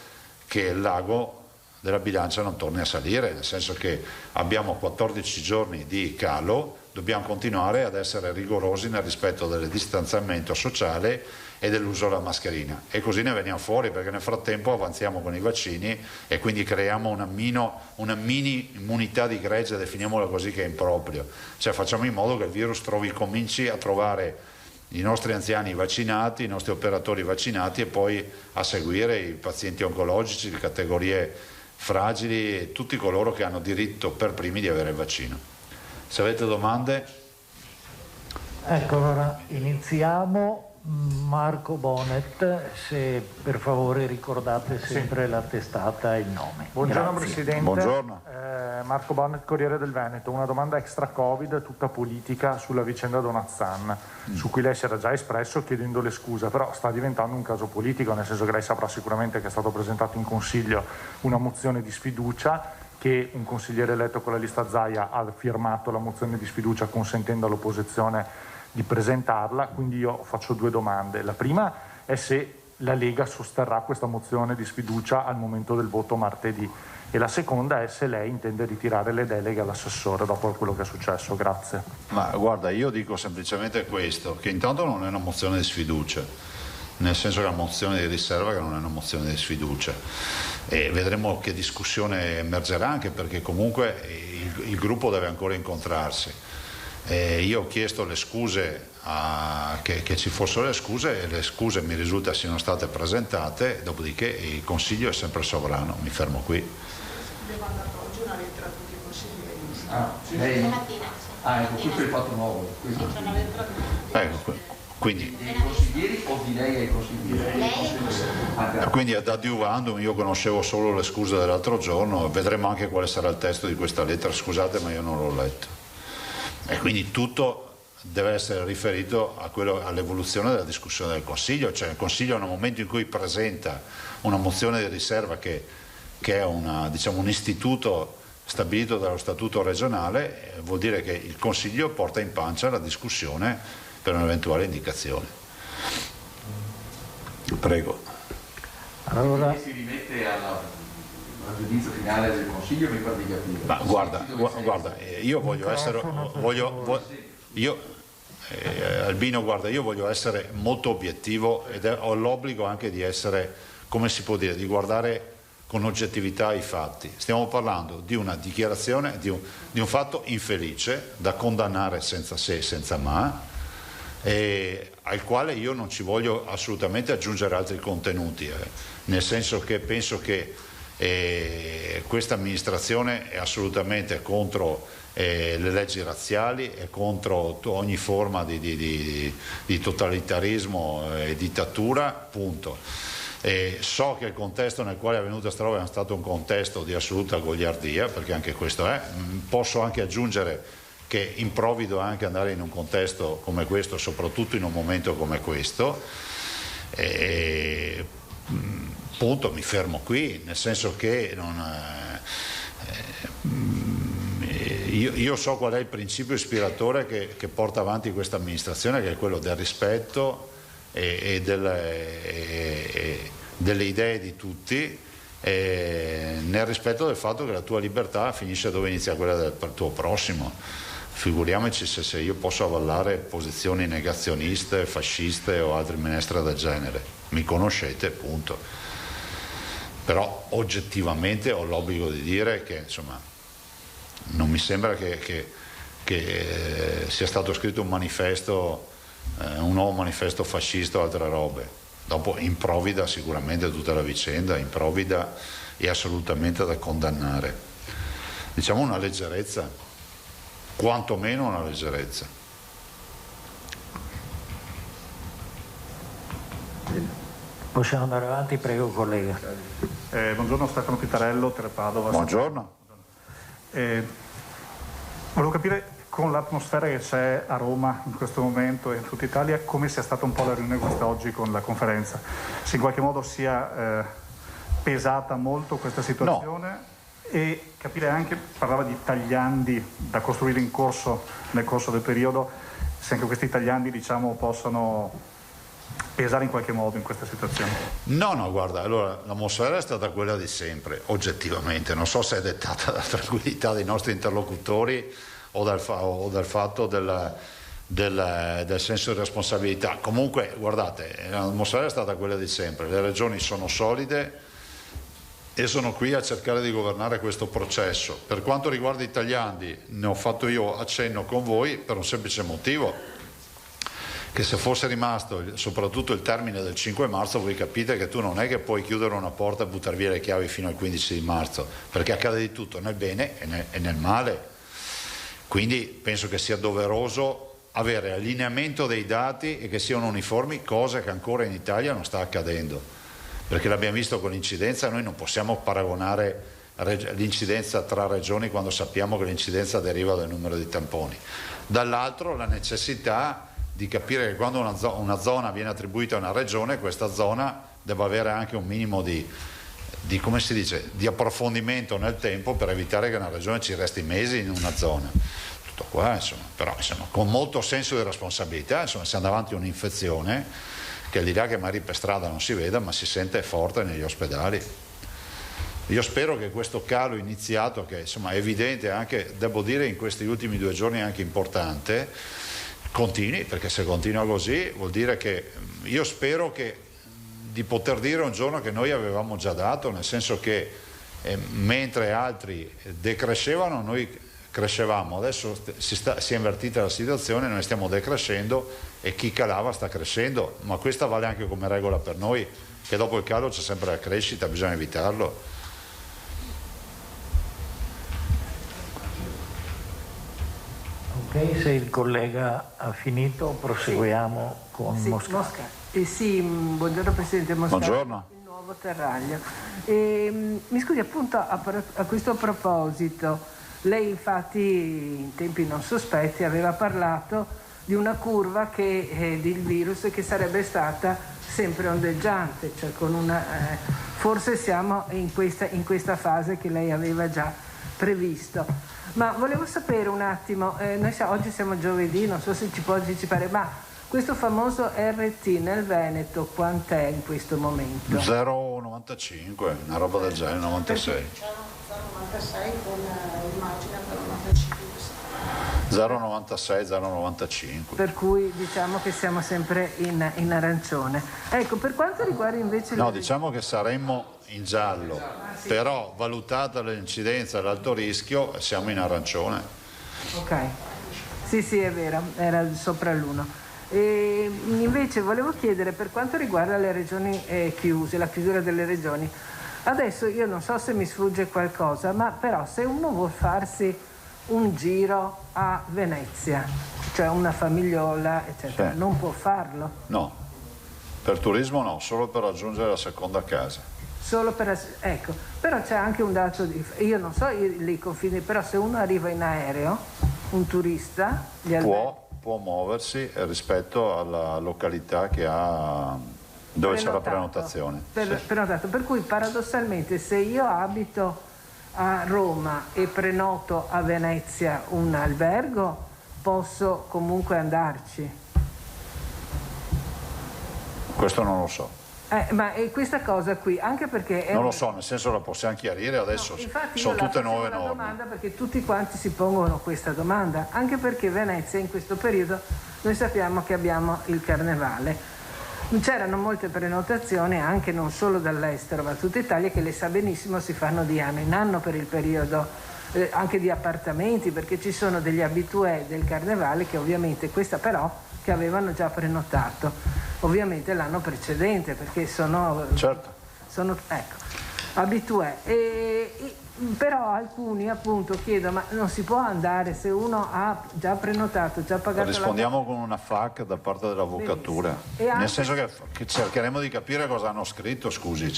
che il lago della bilancia non torni a salire, nel senso che abbiamo 14 giorni di calo, dobbiamo continuare ad essere rigorosi nel rispetto del distanziamento sociale e dell'uso della mascherina, e così ne veniamo fuori, perché nel frattempo avanziamo con i vaccini e quindi creiamo una mini immunità di gregge, definiamola così, che è improprio, cioè facciamo in modo che il virus cominci a trovare i nostri anziani vaccinati, i nostri operatori vaccinati e poi a seguire i pazienti oncologici, le categorie fragili e tutti coloro che hanno diritto per primi di avere il vaccino. Se avete domande? Ecco, allora iniziamo. Marco Bonet, se per favore ricordate sempre la testata e il nome. Buongiorno. Grazie. Presidente. Buongiorno. Marco Bonet, Corriere del Veneto. Una domanda extra Covid, tutta politica, sulla vicenda Donazzan, su cui lei si era già espresso chiedendole scusa, però sta diventando un caso politico, nel senso che lei saprà sicuramente che è stato presentato in Consiglio una mozione di sfiducia, che un consigliere eletto con la lista Zaia ha firmato la mozione di sfiducia consentendo all'opposizione di presentarla, quindi io faccio due domande. La prima è se la Lega sosterrà questa mozione di sfiducia al momento del voto martedì, e la seconda è se lei intende ritirare le deleghe all'assessore dopo quello che è successo. Grazie. Ma guarda, io dico semplicemente questo, che intanto non è una mozione di sfiducia, nel senso che è una mozione di riserva, che non è una mozione di sfiducia, e vedremo che discussione emergerà, anche perché comunque il gruppo deve ancora incontrarsi. Io ho chiesto le scuse, che ci fossero le scuse, e le scuse mi risulta siano state presentate, dopodiché il Consiglio è sempre sovrano. Mi fermo qui. Abbiamo mandato oggi una lettera a tutti i consiglieri. Ecco, questo è il fatto nuovo. C'è una lettera a tutti. Ecco, quindi Dei consiglieri o di lei ai consiglieri? quindi ad adiuvandum, io conoscevo solo le scuse dell'altro giorno, vedremo anche quale sarà il testo di questa lettera, scusate ma io non l'ho letto. E quindi tutto deve essere riferito all'evoluzione della discussione del Consiglio, cioè il Consiglio nel momento in cui presenta una mozione di riserva che è un istituto stabilito dallo Statuto regionale, vuol dire che il Consiglio porta in pancia la discussione per un'eventuale indicazione. Prego. Allora si rimette al giudizio finale del Consiglio, mi pare di capire. Ma guarda, io voglio essere, Albino, guarda, io voglio essere molto obiettivo ed ho l'obbligo anche di essere, come si può dire, di guardare con oggettività i fatti. Stiamo parlando di una dichiarazione, di un fatto infelice da condannare senza se e senza ma, al quale io non ci voglio assolutamente aggiungere altri contenuti, nel senso che penso che questa amministrazione è assolutamente contro le leggi razziali, è contro ogni forma di totalitarismo e dittatura, punto. So che il contesto nel quale è avvenuta questa roba è stato un contesto di assoluta goliardia, perché anche questo è. Posso anche aggiungere che improvvido anche andare in un contesto come questo, soprattutto in un momento come questo. Punto, mi fermo qui, nel senso che io so qual è il principio ispiratore che porta avanti questa amministrazione, che è quello del rispetto e delle idee di tutti, nel rispetto del fatto che la tua libertà finisce dove inizia quella del tuo prossimo. Figuriamoci se io posso avallare posizioni negazioniste, fasciste o altre minestre del genere. Mi conoscete, punto. Però oggettivamente ho l'obbligo di dire che insomma non mi sembra che sia stato scritto un manifesto, un nuovo manifesto fascista o altre robe. Dopo improvvida sicuramente tutta la vicenda, improvvida e assolutamente da condannare. Diciamo una leggerezza, quantomeno una leggerezza. Possiamo andare avanti, prego collega. Buongiorno, Stefano Pitarello, Padova. Buongiorno. Volevo capire, con l'atmosfera che c'è a Roma in questo momento e in tutta Italia, come sia stata un po' la riunione quest'oggi con la conferenza, se in qualche modo sia pesata molto questa situazione. No. E capire anche, parlava di tagliandi da costruire nel corso del periodo, se anche questi tagliandi, diciamo, possano pesare in qualche modo in questa situazione? No, guarda, allora l'atmosfera è stata quella di sempre, oggettivamente. Non so se è dettata dalla tranquillità dei nostri interlocutori o dal fatto del senso di responsabilità. Comunque, guardate, l'atmosfera è stata quella di sempre. Le regioni sono solide e sono qui a cercare di governare questo processo. Per quanto riguarda i tagliandi, ne ho fatto io accenno con voi per un semplice motivo, che se fosse rimasto soprattutto il termine del 5 marzo, voi capite che tu non è che puoi chiudere una porta e buttare via le chiavi fino al 15 di marzo, perché accade di tutto nel bene e nel male. Quindi penso che sia doveroso avere allineamento dei dati e che siano uniformi, cosa che ancora in Italia non sta accadendo, perché l'abbiamo visto con l'incidenza. Noi non possiamo paragonare l'incidenza tra regioni quando sappiamo che l'incidenza deriva dal numero di tamponi. Dall'altro la necessità di capire che quando una zona viene attribuita a una regione, questa zona deve avere anche un minimo di come si dice, di approfondimento nel tempo, per evitare che una regione ci resti mesi in una zona. Tutto qua, insomma, però con molto senso di responsabilità, insomma, siamo davanti a un'infezione che, al di là che magari per strada non si veda, ma si sente forte negli ospedali. Io spero che questo calo iniziato, che insomma è evidente anche, devo dire, in questi ultimi 2 giorni anche importante, continui, perché se continua così vuol dire che io spero di poter dire un giorno che noi avevamo già dato, nel senso che mentre altri decrescevano noi crescevamo, adesso si è invertita la situazione, noi stiamo decrescendo e chi calava sta crescendo, ma questa vale anche come regola per noi, che dopo il calo c'è sempre la crescita, bisogna evitarlo. Ok, se il collega ha finito proseguiamo con Mosca. Sì, buongiorno Presidente Mosca. Buongiorno. Il nuovo Terraglio. Mi scusi, appunto a questo proposito, lei infatti in tempi non sospetti aveva parlato di una curva del virus che sarebbe stata sempre ondeggiante, cioè con forse siamo in questa fase che lei aveva già previsto. Ma volevo sapere un attimo, oggi siamo giovedì, non so se ci può anticipare, ma questo famoso RT nel Veneto quant'è in questo momento? 0,95, una roba del genere, 96. 0,96 con immagine per 95. 0,96, 0,95. Per cui diciamo che siamo sempre in arancione. Ecco, per quanto riguarda invece... No, diciamo che saremmo in giallo, però valutata l'incidenza e l'alto rischio siamo in arancione. Ok, sì è vero, era sopra l'1. E invece volevo chiedere, per quanto riguarda le regioni chiuse, la chiusura delle regioni, adesso io non so se mi sfugge qualcosa, ma però se uno vuol farsi un giro a Venezia, cioè una famigliola eccetera, sì, non può farlo? No, per turismo no, solo per raggiungere la seconda casa. Ecco, però c'è anche un dato io non so i confini, però se uno arriva in aereo, un turista può muoversi rispetto alla località che ha, dove c'è la prenotazione. Prenotato, per cui paradossalmente se io abito a Roma e prenoto a Venezia un albergo, posso comunque andarci? Questo non lo so. Ma questa cosa qui, anche perché... non lo so, nel senso la possiamo chiarire adesso, sono tutte nuove norme. Domanda perché tutti quanti si pongono questa domanda, anche perché Venezia in questo periodo noi sappiamo che abbiamo il carnevale. C'erano molte prenotazioni anche non solo dall'estero ma tutta Italia, che le sa benissimo si fanno di anno in anno per il periodo anche di appartamenti, perché ci sono degli abitué del carnevale che ovviamente questa però che avevano già prenotato ovviamente l'anno precedente, perché sono abitué però alcuni appunto chiedono, ma non si può andare se uno ha già prenotato, già pagato? Rispondiamo con una FAQ da parte dell'avvocatura, nel senso che cercheremo di capire cosa hanno scritto, scusi.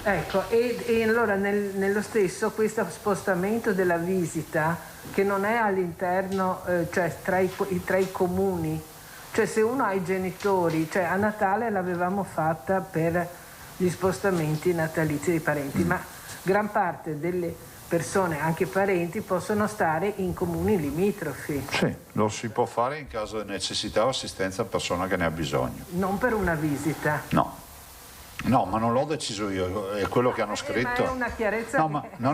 Ecco, e allora nello stesso questo spostamento della visita che non è all'interno, cioè tra i comuni, cioè se uno ha i genitori, cioè a Natale l'avevamo fatta per gli spostamenti natalizi dei parenti, ma gran parte delle persone, anche parenti, possono stare in comuni limitrofi. Sì, lo si può fare in caso di necessità o assistenza a persona che ne ha bisogno. Non per una visita. No, ma non l'ho deciso io, è quello che hanno scritto. Ma è una chiarezza. No,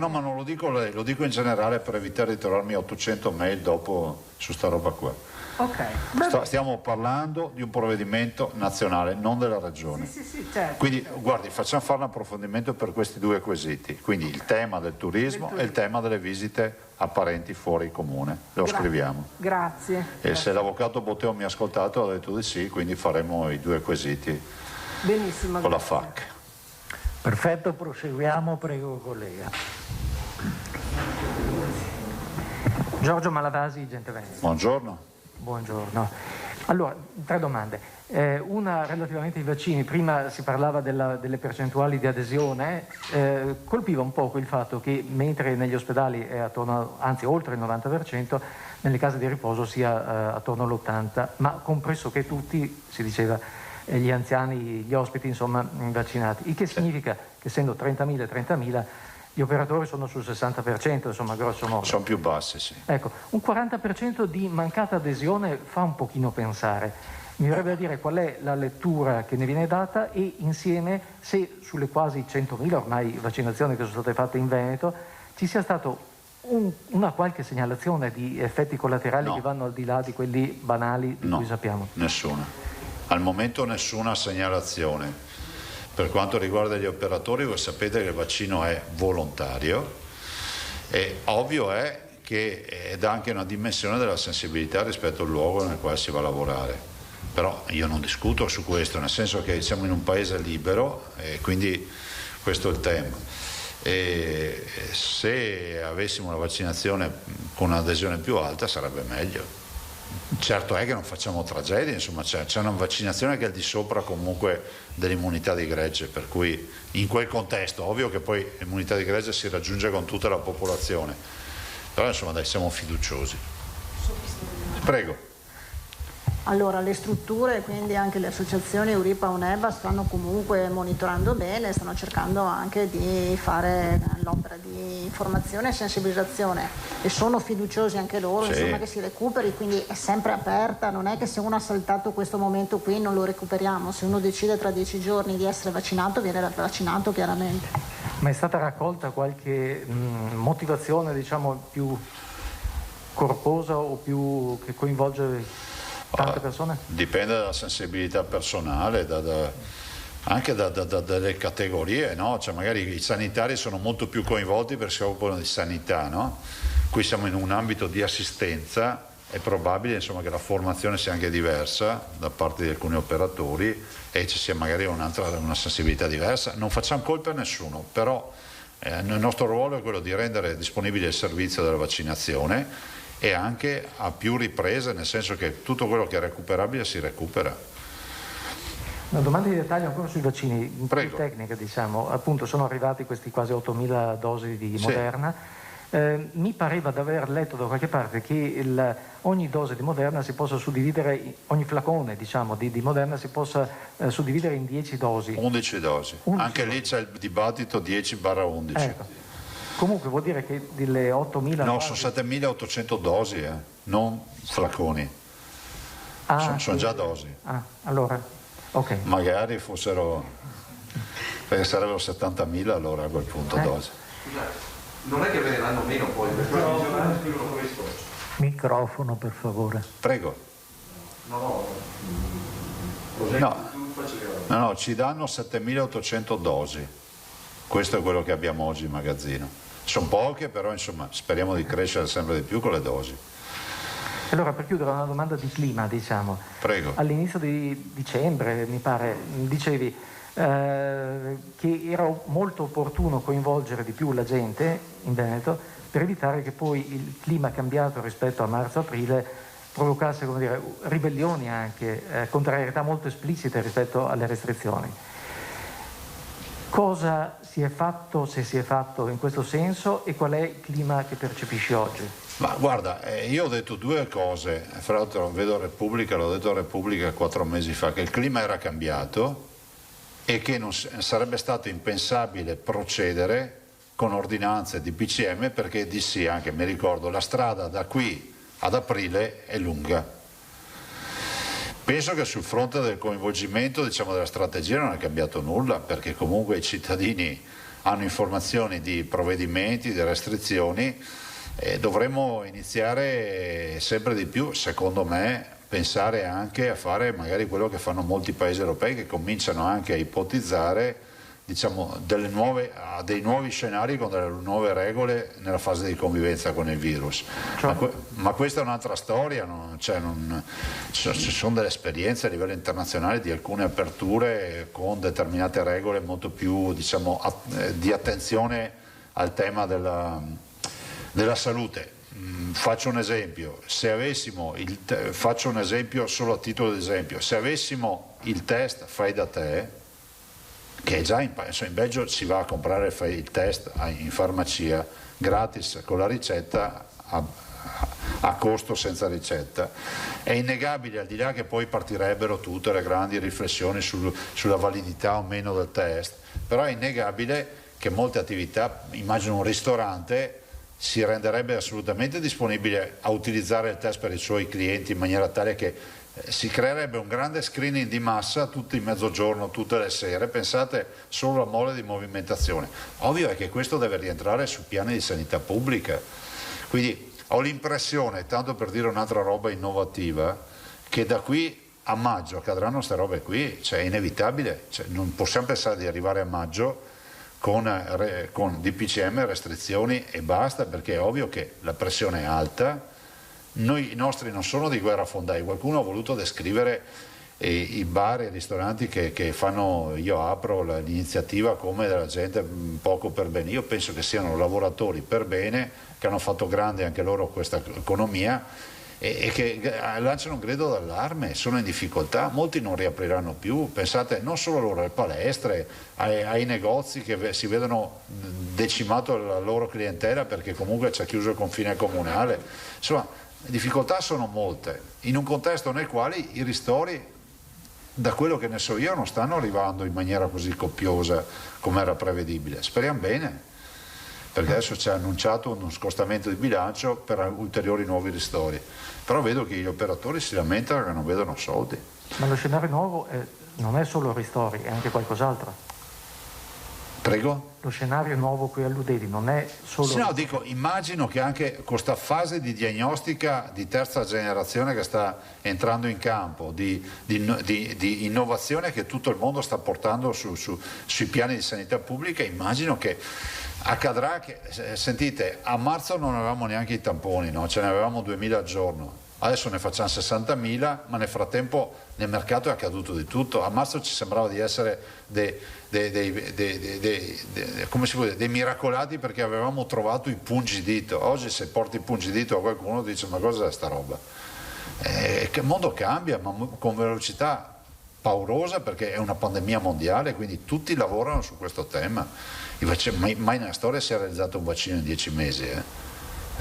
ma non lo dico lei, lo dico in generale per evitare di trovarmi 800 mail dopo su sta roba qua. Ok. Stiamo parlando di un provvedimento nazionale, non della regione. Sì, certo. Quindi guardi, facciamo fare un approfondimento per questi due quesiti, quindi il tema del turismo e il tema delle visite a parenti fuori comune. Lo scriviamo. Grazie. E se l'avvocato Botteo mi ha ascoltato ha detto di sì, quindi faremo i due quesiti. Benissimo. Con la FAC. Perfetto, proseguiamo, prego collega. Giorgio Malavasi, Gente Veneto. Buongiorno. Buongiorno. Allora, 3 domande. Una relativamente ai vaccini, prima si parlava delle percentuali di adesione, colpiva un poco il fatto che mentre negli ospedali è attorno, anzi oltre il 90%, nelle case di riposo sia attorno all'80%, ma compreso che tutti, si diceva, gli anziani, gli ospiti, insomma, vaccinati. Il che significa che essendo 30.000, gli operatori sono sul 60%, insomma, grosso modo. Sono più bassi, sì. Ecco, un 40% di mancata adesione fa un pochino pensare. Mi verrebbe a dire qual è la lettura che ne viene data e insieme se sulle quasi 100.000 ormai vaccinazioni che sono state fatte in Veneto ci sia stato una qualche segnalazione di effetti collaterali che vanno al di là di quelli banali di cui sappiamo. Nessuna. Al momento nessuna segnalazione. Per quanto riguarda gli operatori, voi sapete che il vaccino è volontario e ovvio è che dà anche una dimensione della sensibilità rispetto al luogo nel quale si va a lavorare. Però io non discuto su questo, nel senso che siamo in un paese libero e quindi questo è il tema. E se avessimo una vaccinazione con un'adesione più alta sarebbe meglio. Certo è che non facciamo tragedie, insomma c'è una vaccinazione che è al di sopra comunque dell'immunità di gregge, per cui in quel contesto, ovvio che poi l'immunità di gregge si raggiunge con tutta la popolazione, però insomma dai, siamo fiduciosi. Prego. Allora, le strutture, quindi anche le associazioni Euripa, UNEBA, stanno comunque monitorando bene, stanno cercando anche di fare l'opera di informazione e sensibilizzazione e sono fiduciosi anche loro, sì, insomma, che si recuperi, quindi è sempre aperta, non è che se uno ha saltato questo momento qui non lo recuperiamo, se uno decide tra 10 giorni di essere vaccinato viene vaccinato chiaramente. Ma è stata raccolta qualche motivazione, diciamo, più corposa o più che coinvolge tante persone? Dipende dalla sensibilità personale, anche dalle categorie, no? Cioè magari i sanitari sono molto più coinvolti perché si occupano di sanità, no? Qui siamo in un ambito di assistenza, è probabile insomma, che la formazione sia anche diversa da parte di alcuni operatori e ci sia magari una sensibilità diversa. Non facciamo colpe a nessuno, però il nostro ruolo è quello di rendere disponibile il servizio della vaccinazione e anche a più riprese, nel senso che tutto quello che è recuperabile si recupera. Una domanda di dettaglio ancora sui vaccini, Prego. più tecnica, diciamo, appunto sono arrivati questi quasi 8.000 dosi di Moderna. Mi pareva di aver letto da qualche parte che ogni dose di Moderna si possa suddividere, ogni flacone diciamo, di Moderna si possa suddividere in 10 dosi. 11 dosi, anche lì c'è il dibattito 10/11. Ecco. Comunque vuol dire che delle 8.000... No, sono 7.800 dosi, non flaconi. Sono già dosi. Allora, ok. Magari fossero, perché sarebbero 70.000 allora a quel punto dosi. Non è che ve ne danno meno poi, perché non scrivono questo. Microfono per favore. Prego. No, ci danno 7.800 dosi. Questo è quello che abbiamo oggi in magazzino. Sono poche, però insomma speriamo di crescere sempre di più con le dosi. Allora, per chiudere, una domanda di clima, diciamo. Prego. All'inizio di dicembre, mi pare, dicevi che era molto opportuno coinvolgere di più la gente in Veneto per evitare che poi il clima cambiato rispetto a marzo-aprile provocasse, come dire, ribellioni anche, contrarietà molto esplicite rispetto alle restrizioni. Cosa si è fatto, se si è fatto in questo senso, e qual è il clima che percepisci oggi? Ma guarda, io ho detto due cose, fra l'altro vedo Repubblica, l'ho detto a Repubblica 4 mesi fa, che il clima era cambiato e che non sarebbe stato impensabile procedere con ordinanze di DPCM, perché dissi anche, mi ricordo, la strada da qui ad aprile è lunga. Penso che sul fronte del coinvolgimento, diciamo, della strategia non è cambiato nulla, perché comunque i cittadini hanno informazioni di provvedimenti, di restrizioni, e dovremmo iniziare sempre di più, secondo me, pensare anche a fare magari quello che fanno molti paesi europei, che cominciano anche a ipotizzare, diciamo, dei nuovi scenari con delle nuove regole nella fase di convivenza con il virus. Ma questa è un'altra storia, ci sono delle esperienze a livello internazionale di alcune aperture con determinate regole molto più, diciamo, di attenzione al tema della salute. Faccio un esempio, faccio un esempio solo a titolo di esempio, se avessimo il test fai da te, che è già in Belgio si va a comprare il test in farmacia gratis con la ricetta a costo senza ricetta, è innegabile, al di là che poi partirebbero tutte le grandi riflessioni sulla validità o meno del test, però è innegabile che molte attività, immagino un ristorante, si renderebbe assolutamente disponibile a utilizzare il test per i suoi clienti in maniera tale che si creerebbe un grande screening di massa tutti i mezzogiorno, tutte le sere, pensate solo alla mole di movimentazione. Ovvio è che questo deve rientrare sui piani di sanità pubblica, quindi ho l'impressione, tanto per dire un'altra roba innovativa, che da qui a maggio accadranno queste robe qui, cioè è inevitabile, non possiamo pensare di arrivare a maggio con DPCM, restrizioni e basta, perché è ovvio che la pressione è alta. I nostri non sono di guerrafondai, qualcuno ha voluto descrivere i bar e i ristoranti che fanno io apro l'iniziativa come della gente poco per bene. Io penso che siano lavoratori per bene, che hanno fatto grande anche loro questa economia e che lanciano un grido d'allarme, sono in difficoltà, molti non riapriranno più, pensate non solo loro, alle palestre, ai negozi che si vedono decimato la loro clientela perché comunque c'è chiuso il confine comunale, insomma le difficoltà sono molte, in un contesto nel quale i ristori, da quello che ne so io, non stanno arrivando in maniera così copiosa come era prevedibile. Speriamo bene, perché adesso ci ha annunciato uno scostamento di bilancio per ulteriori nuovi ristori, però vedo che gli operatori si lamentano che non vedono soldi. Ma lo scenario nuovo non è solo ristori, è anche qualcos'altro. Prego? Lo scenario nuovo cui alludevi non è solo... No, dico, immagino che anche questa fase di diagnostica di terza generazione che sta entrando in campo, di innovazione che tutto il mondo sta portando sui piani di sanità pubblica, immagino che accadrà che, sentite, a marzo non avevamo neanche i tamponi, no? Ce ne avevamo 2.000 al giorno. Adesso ne facciamo 60.000, ma nel frattempo nel mercato è accaduto di tutto. A marzo ci sembrava di essere come si può dire, dei miracolati perché avevamo trovato il pungidito. Oggi se porti il pungidito a qualcuno dice ma cos'è sta roba? Che il mondo cambia, ma con velocità paurosa, perché è una pandemia mondiale, quindi tutti lavorano su questo tema. Mai nella storia si è realizzato un vaccino in 10 mesi.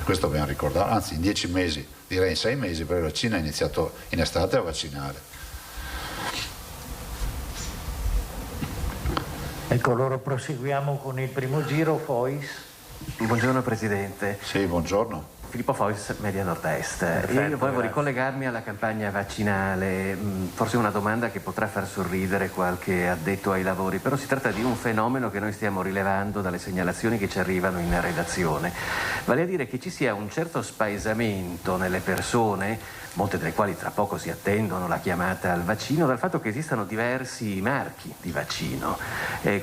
Questo dobbiamo ricordare, anzi in 10 mesi, direi in 6 mesi, perché la Cina ha iniziato in estate a vaccinare. Ecco, allora proseguiamo con il primo giro. Fois. Buongiorno Presidente. Sì, buongiorno. Filippo Fois, Media Nord-Est. Io volevo ricollegarmi alla campagna vaccinale, forse una domanda che potrà far sorridere qualche addetto ai lavori, però si tratta di un fenomeno che noi stiamo rilevando dalle segnalazioni che ci arrivano in redazione, vale a dire che ci sia un certo spaesamento nelle persone, molte delle quali tra poco si attendono la chiamata al vaccino, dal fatto che esistano diversi marchi di vaccino.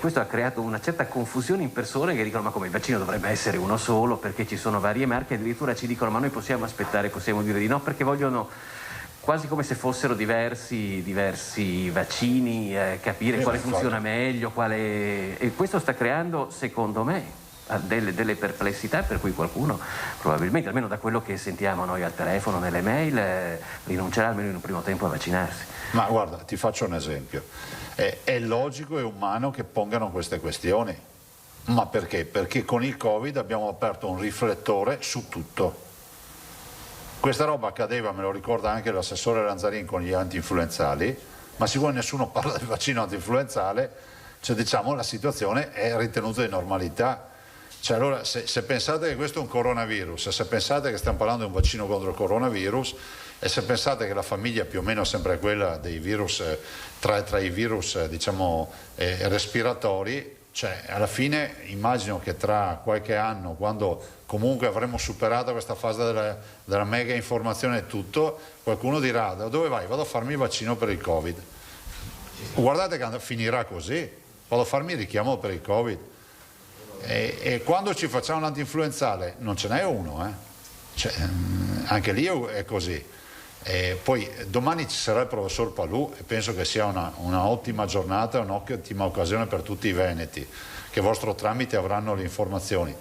Questo ha creato una certa confusione in persone che dicono ma come il vaccino dovrebbe essere uno solo perché ci sono varie marche, addirittura ci dicono ma noi possiamo aspettare, possiamo dire di no, perché vogliono quasi come se fossero diversi vaccini, capire quale funziona meglio, e questo sta creando secondo me delle perplessità per cui qualcuno probabilmente, almeno da quello che sentiamo noi al telefono, nelle mail, rinuncerà almeno in un primo tempo a vaccinarsi. Ma guarda, ti faccio un esempio, è logico e umano che pongano queste questioni, ma perché? Perché con il Covid abbiamo aperto un riflettore su tutto. Questa roba accadeva, me lo ricorda anche l'assessore Lanzarin con gli anti-influenzali, ma siccome nessuno parla del vaccino anti-influenzale, cioè diciamo la situazione è ritenuta di normalità. Cioè, allora, se pensate che questo è un coronavirus, se pensate che stiamo parlando di un vaccino contro il coronavirus, e se pensate che la famiglia più o meno è sempre quella dei virus, tra i virus diciamo respiratori, cioè alla fine immagino che tra qualche anno, quando comunque avremo superato questa fase della mega informazione e tutto, qualcuno dirà: da dove vai? Vado a farmi il vaccino per il Covid. Guardate che finirà così, vado a farmi il richiamo per il Covid. E quando ci facciamo l'antinfluenzale non ce n'è uno, cioè, anche lì è così. Poi domani ci sarà il professor Palù e penso che sia una ottima giornata, un'ottima occasione per tutti i veneti che vostro tramite avranno le informazioni.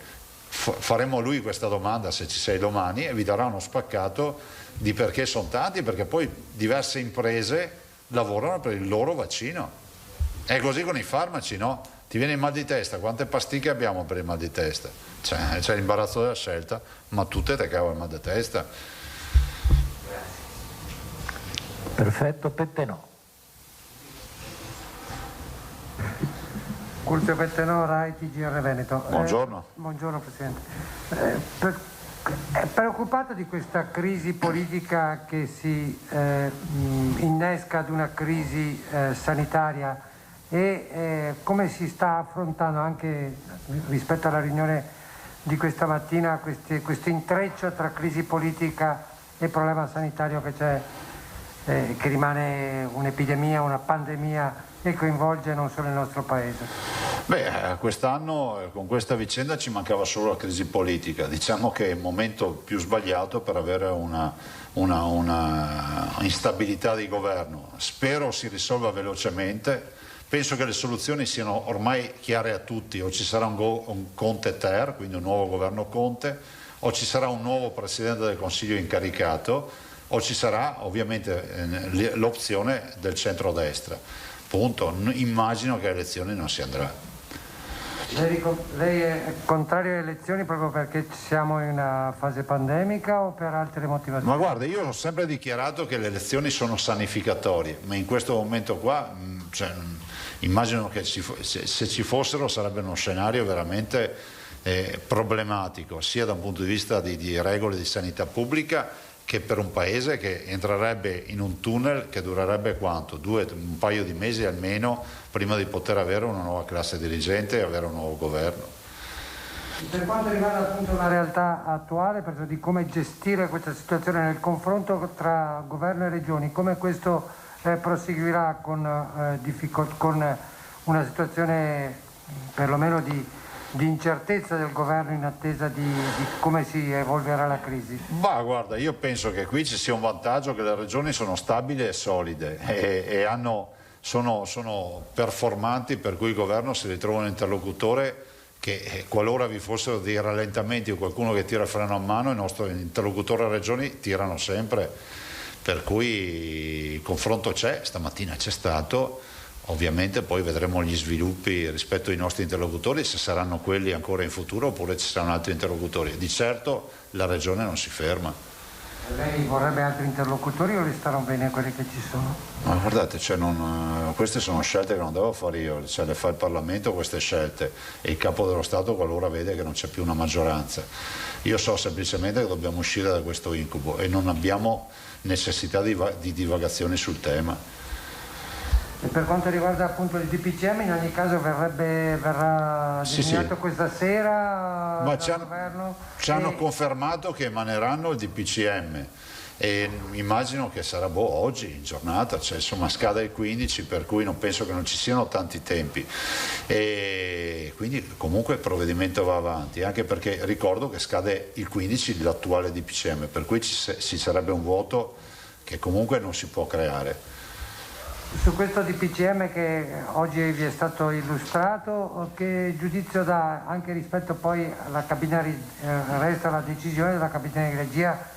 Faremo a lui questa domanda, se ci sei domani, e vi darà uno spaccato di perché sono tanti, perché poi diverse imprese lavorano per il loro vaccino. È così con i farmaci, no? Ti viene il mal di testa, quante pasticche abbiamo per il mal di testa? C'è l'imbarazzo della scelta, ma tutte te cavo il mal di testa. Perfetto, Pettenò. Curzio Pettenò, Rai TGR Veneto. Buongiorno. Buongiorno Presidente. È preoccupato di questa crisi politica che si innesca ad una crisi sanitaria e come si sta affrontando anche rispetto alla riunione di questa mattina questo intreccio tra crisi politica e problema sanitario che c'è, che rimane un'epidemia, una pandemia e coinvolge non solo il nostro Paese? Beh, quest'anno con questa vicenda ci mancava solo la crisi politica. Diciamo che è il momento più sbagliato per avere una instabilità di governo. Spero si risolva velocemente. Penso che le soluzioni siano ormai chiare a tutti: o ci sarà un Conte Ter, quindi un nuovo governo Conte, o ci sarà un nuovo Presidente del Consiglio incaricato, o ci sarà ovviamente l'opzione del centrodestra. Punto. Immagino che alle elezioni non si andrà. Lei è contrario alle elezioni proprio perché siamo in una fase pandemica o per altre motivazioni? Ma guarda, io ho sempre dichiarato che le elezioni sono sanificatorie, ma in questo momento qua immagino che se ci fossero sarebbe uno scenario veramente problematico, sia da un punto di vista di regole di sanità pubblica che per un paese che entrerebbe in un tunnel che durerebbe quanto? Un paio di mesi almeno prima di poter avere una nuova classe dirigente e avere un nuovo governo. Per quanto riguarda appunto la realtà attuale, di come gestire questa situazione nel confronto tra governo e regioni, come questo proseguirà con una situazione perlomeno di incertezza del governo in attesa di come si evolverà la crisi? Ma guarda, io penso che qui ci sia un vantaggio, che le regioni sono stabili e solide e sono performanti, per cui il governo si ritrova un interlocutore che qualora vi fossero dei rallentamenti o qualcuno che tira il freno a mano, il nostro interlocutore a regioni tirano sempre, per cui il confronto c'è, stamattina c'è stato. Ovviamente poi vedremo gli sviluppi rispetto ai nostri interlocutori, se saranno quelli ancora in futuro oppure ci saranno altri interlocutori. Di certo la regione non si ferma. Lei vorrebbe altri interlocutori o le stanno bene quelli che ci sono? Ma guardate, queste sono scelte che non devo fare io, le fa il Parlamento queste scelte e il Capo dello Stato qualora vede che non c'è più una maggioranza. Io so semplicemente che dobbiamo uscire da questo incubo e non abbiamo necessità di divagazioni sul tema. E per quanto riguarda appunto il DPCM, in ogni caso verrà designato questa sera dal governo? Ci hanno confermato che emaneranno il DPCM e immagino che sarà oggi in giornata, scada il 15, per cui non penso che non ci siano tanti tempi e quindi comunque il provvedimento va avanti, anche perché ricordo che scade il 15 l'attuale DPCM, per cui ci sarebbe un vuoto che comunque non si può creare. Su questo DPCM che oggi vi è stato illustrato, che giudizio dà anche rispetto poi alla cabina, resta la decisione della cabina di regia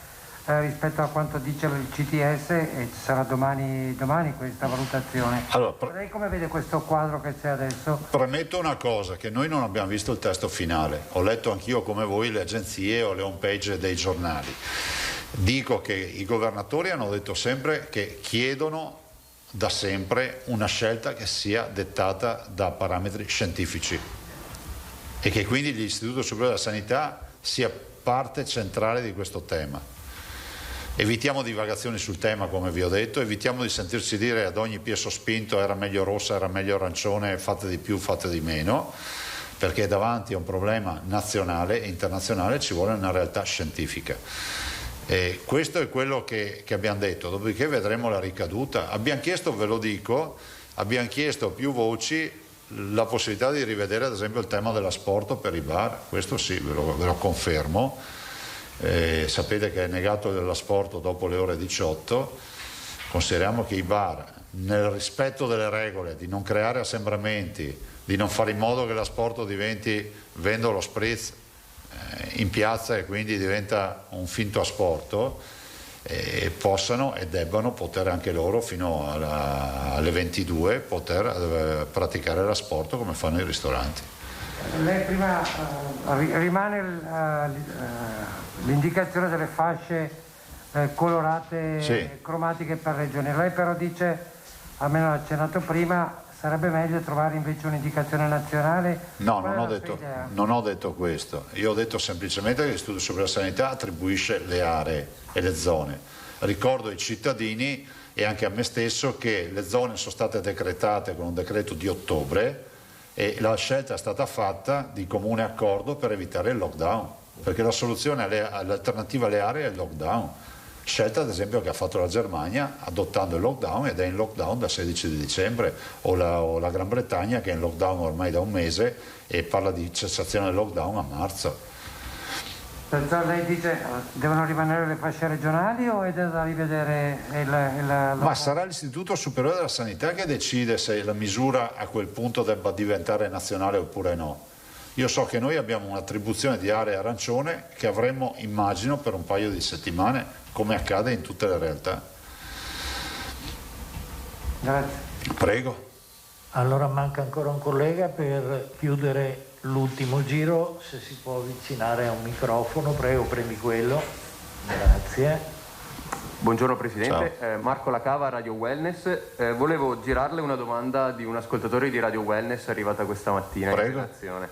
rispetto a quanto dice il CTS e ci sarà domani questa valutazione. Allora, lei come vede questo quadro che c'è adesso? Premetto una cosa, che noi non abbiamo visto il testo finale, ho letto anch'io come voi le agenzie o le home page dei giornali. Dico che i governatori hanno detto sempre che chiedono da sempre una scelta che sia dettata da parametri scientifici e che quindi l'Istituto Superiore della Sanità sia parte centrale di questo tema. Evitiamo divagazioni sul tema, come vi ho detto, evitiamo di sentirci dire ad ogni piè sospinto era meglio rossa, era meglio arancione, fate di più, fate di meno, perché davanti a un problema nazionale e internazionale ci vuole una realtà scientifica. E questo è quello che abbiamo detto, dopodiché vedremo la ricaduta. Abbiamo chiesto, ve lo dico, abbiamo chiesto a più voci la possibilità di rivedere ad esempio il tema dell'asporto per i bar, questo sì, ve lo confermo. Sapete che è negato l'asporto dopo le ore 18, consideriamo che i bar, nel rispetto delle regole di non creare assembramenti, di non fare in modo che l'asporto diventi vendo lo spritz in piazza e quindi diventa un finto asporto, possano e debbano poter anche loro fino alle 22 poter praticare l'asporto come fanno i ristoranti. Lei prima rimane l'indicazione delle fasce colorate, sì, cromatiche per regione. Lei però dice, almeno l'ha accennato prima, sarebbe meglio trovare invece un'indicazione nazionale? No, non ho detto questo. Io ho detto semplicemente che l'Istituto Superiore della Sanità attribuisce le aree e le zone. Ricordo ai cittadini e anche a me stesso che le zone sono state decretate con un decreto di ottobre e la scelta è stata fatta di comune accordo per evitare il lockdown, perché la soluzione l'alternativa alle aree è il lockdown, scelta ad esempio che ha fatto la Germania adottando il lockdown ed è in lockdown dal 16 di dicembre, o la Gran Bretagna che è in lockdown ormai da un mese e parla di cessazione del lockdown a marzo. Perciò lei dice devono rimanere le fasce regionali o è da rivedere Ma sarà l'Istituto Superiore della Sanità che decide se la misura a quel punto debba diventare nazionale oppure no. Io so che noi abbiamo un'attribuzione di area arancione che avremo, immagino, per un paio di settimane, come accade in tutte le realtà. Grazie. Prego. Allora manca ancora un collega per chiudere l'ultimo giro, se si può avvicinare a un microfono, prego, premi quello. Grazie. Buongiorno Presidente, Marco Lacava, Radio Wellness. Volevo girarle una domanda di un ascoltatore di Radio Wellness arrivata questa mattina. Prego. In redazione.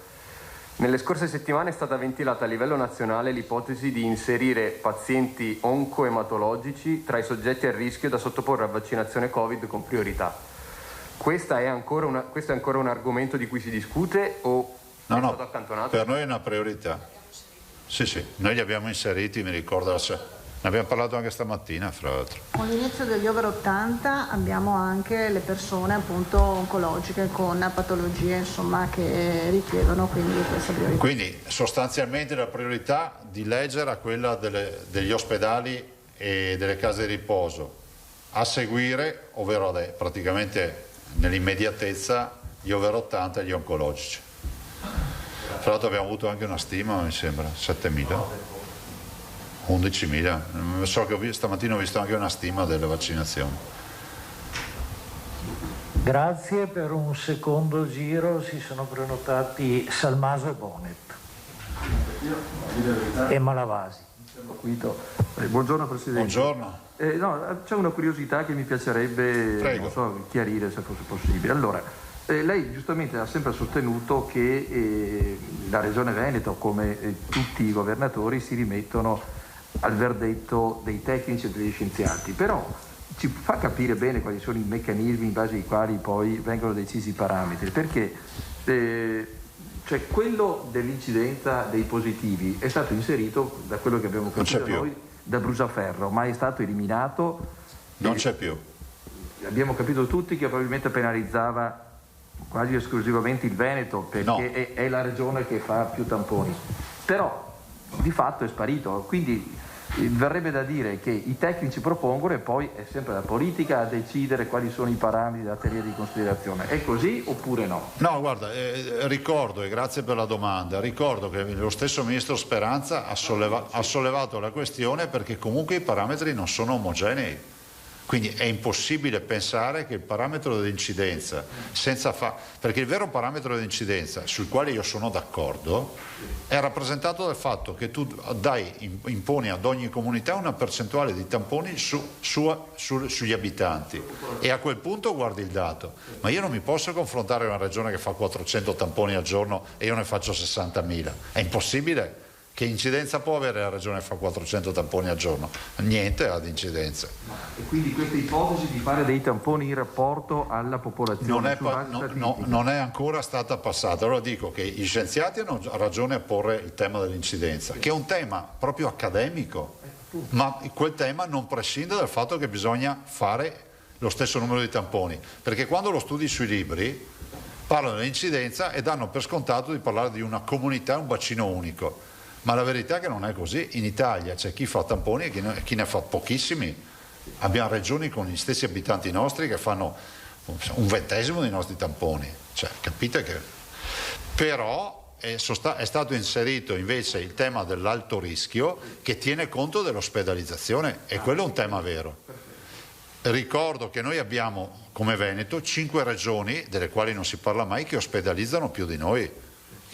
Nelle scorse settimane è stata ventilata a livello nazionale l'ipotesi di inserire pazienti oncoematologici tra i soggetti a rischio da sottoporre a vaccinazione Covid con priorità. Questo è ancora un argomento di cui si discute o è stato accantonato? Per noi è una priorità. Sì, noi li abbiamo inseriti, mi ricordo, ne abbiamo parlato anche stamattina, fra l'altro. Con l'inizio degli over 80 abbiamo anche le persone appunto oncologiche con patologie insomma che richiedono quindi questa priorità. Quindi sostanzialmente la priorità di leggere a quella degli ospedali e delle case di riposo. A seguire, ovvero praticamente nell'immediatezza, gli over 80 e gli oncologici. Tra l'altro abbiamo avuto anche una stima, mi sembra, 7.000, 11.000. So che stamattina ho visto anche una stima delle vaccinazioni. Grazie. Per un secondo giro si sono prenotati Salmaso e Bonet e Malavasi. Buongiorno Presidente. Buongiorno. No, c'è una curiosità che mi piacerebbe chiarire se fosse possibile. Allora, lei giustamente ha sempre sostenuto che la Regione Veneto, come tutti i governatori, si rimettono al verdetto dei tecnici e degli scienziati, però ci fa capire bene quali sono i meccanismi in base ai quali poi vengono decisi i parametri, perché cioè quello dell'incidenza dei positivi è stato inserito, da quello che abbiamo capito noi, da Brusaferro, ma è stato eliminato. Non c'è più. Abbiamo capito tutti che probabilmente penalizzava quasi esclusivamente il Veneto, perché è la regione che fa più tamponi, però di fatto è sparito, quindi verrebbe da dire che i tecnici propongono e poi è sempre la politica a decidere quali sono i parametri da tenere in considerazione. È così oppure no? No, guarda, ricordo, e grazie per la domanda, ricordo che lo stesso Ministro Speranza ha sollevato la questione perché comunque i parametri non sono omogenei. Quindi è impossibile pensare che il parametro dell'incidenza, perché il vero parametro dell'incidenza, sul quale io sono d'accordo, è rappresentato dal fatto che tu imponi ad ogni comunità una percentuale di tamponi sugli abitanti, e a quel punto guardi il dato. Ma io non mi posso confrontare una regione che fa 400 tamponi al giorno e io ne faccio 60.000. È impossibile. Che incidenza può avere la regione che fa 400 tamponi al giorno? Niente ha di incidenza. E quindi questa ipotesi di fare dei tamponi in rapporto alla popolazione non è ancora stata passata. Allora dico che gli scienziati hanno ragione a porre il tema dell'incidenza, che è un tema proprio accademico, ma quel tema non prescinde dal fatto che bisogna fare lo stesso numero di tamponi, perché quando lo studi sui libri parlano dell'incidenza e danno per scontato di parlare di una comunità, un bacino unico. Ma la verità è che non è così. In Italia c'è chi fa tamponi e chi ne fa pochissimi. Abbiamo regioni con gli stessi abitanti nostri che fanno 1/20 dei nostri tamponi. Cioè, capite che... Però è stato inserito invece il tema dell'alto rischio, che tiene conto dell'ospedalizzazione, e quello è un tema vero. Ricordo che noi abbiamo, come Veneto, 5 regioni, delle quali non si parla mai, che ospedalizzano più di noi,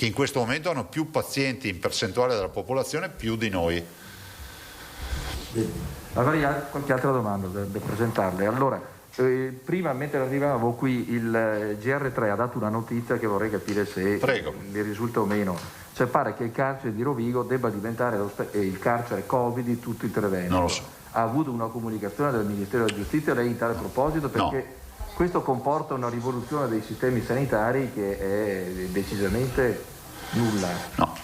che in questo momento hanno più pazienti in percentuale della popolazione più di noi. Avrei qualche altra domanda da presentarle. Allora, prima, mentre arrivavo qui, il GR3 ha dato una notizia che vorrei capire se mi risulta o meno. Cioè, pare che il carcere di Rovigo debba diventare il carcere Covid di tutto il Trentino. Non lo so. Ha avuto una comunicazione del Ministero della Giustizia lei in tale proposito? Perché questo comporta una rivoluzione dei sistemi sanitari che è decisamente nulla.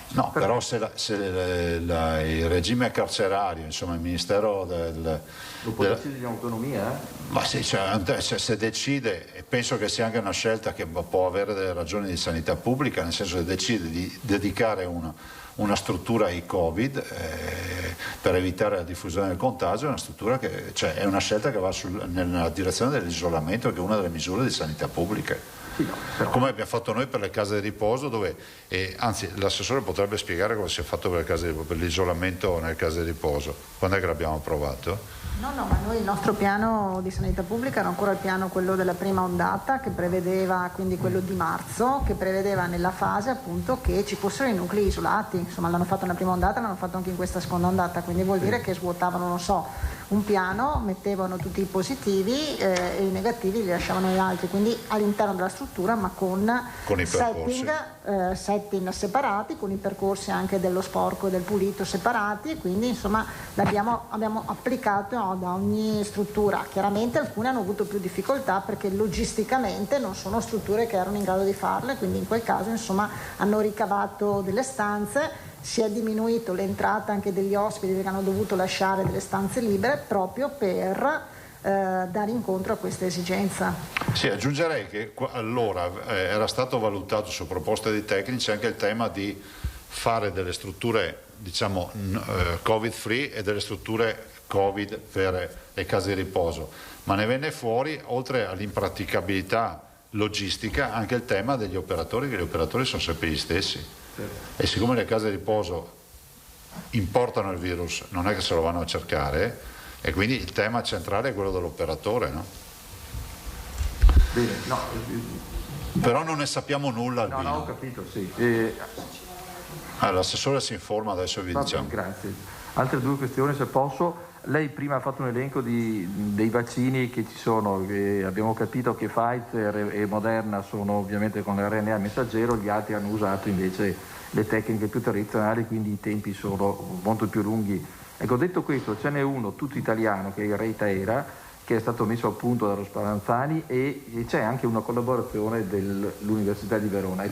No, però se il regime carcerario, insomma il Ministero lo può decidere di autonomia? Ma sì, se decide, e penso che sia anche una scelta che può avere delle ragioni di sanità pubblica, nel senso che decide di dedicare una struttura ai Covid per evitare la diffusione del contagio, è una scelta che va nella direzione dell'isolamento, che è una delle misure di sanità pubblica. Come abbiamo fatto noi per le case di riposo, dove anzi l'assessore potrebbe spiegare cosa si è fatto per l'isolamento nelle case di riposo. Quando è che l'abbiamo approvato? No, ma noi il nostro piano di sanità pubblica era ancora il piano, quello della prima ondata, che prevedeva, quindi quello di marzo, che prevedeva nella fase appunto che ci fossero i nuclei isolati. Insomma, l'hanno fatto nella prima ondata, l'hanno fatto anche in questa seconda ondata, quindi vuol dire che svuotavano, non so, un piano, mettevano tutti i positivi e i negativi li lasciavano gli altri, quindi all'interno della struttura, ma con i setting separati, con i percorsi anche dello sporco e del pulito separati, e quindi insomma abbiamo applicato da ogni struttura. Chiaramente alcune hanno avuto più difficoltà perché logisticamente non sono strutture che erano in grado di farle, quindi in quel caso insomma hanno ricavato delle stanze. Si è diminuito l'entrata anche degli ospiti che hanno dovuto lasciare delle stanze libere proprio per dare incontro a questa esigenza. Sì, aggiungerei che allora era stato valutato su proposta dei tecnici anche il tema di fare delle strutture diciamo Covid free e delle strutture Covid per le case di riposo, ma ne venne fuori, oltre all'impraticabilità logistica, anche il tema degli operatori, che gli operatori sono sempre gli stessi. E siccome le case di riposo importano il virus, non è che se lo vanno a cercare, e quindi il tema centrale è quello dell'operatore, no? Bene, no. Però non ne sappiamo nulla. No, ho capito, sì. L'assessore si informa, adesso vi diciamo. Grazie. Altre due questioni, se posso. Lei prima ha fatto un elenco dei vaccini che ci sono, che abbiamo capito che Pfizer e Moderna sono ovviamente con l'RNA messaggero, gli altri hanno usato invece le tecniche più tradizionali, quindi i tempi sono molto più lunghi. Ecco, detto questo, ce n'è uno tutto italiano che è il Reitaera, che è stato messo a punto dallo Spallanzani, e c'è anche una collaborazione dell'Università di Verona.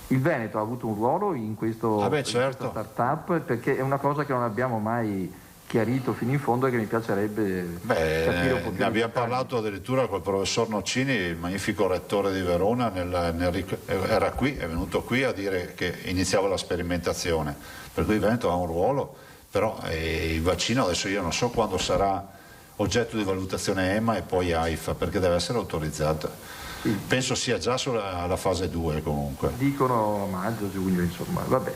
Il Veneto ha avuto un ruolo in questo certo. Startup, perché è una cosa che non abbiamo mai chiarito fino in fondo e che mi piacerebbe capire un po' più. Ne abbiamo parlato addirittura col professor Nocini, il magnifico rettore di Verona, era qui, è venuto qui a dire che iniziava la sperimentazione, per cui il Veneto ha un ruolo, però il vaccino adesso io non so quando sarà oggetto di valutazione EMA e poi AIFA, perché deve essere autorizzato. Penso sia già alla fase 2 comunque. Dicono maggio, giugno, insomma, vabbè.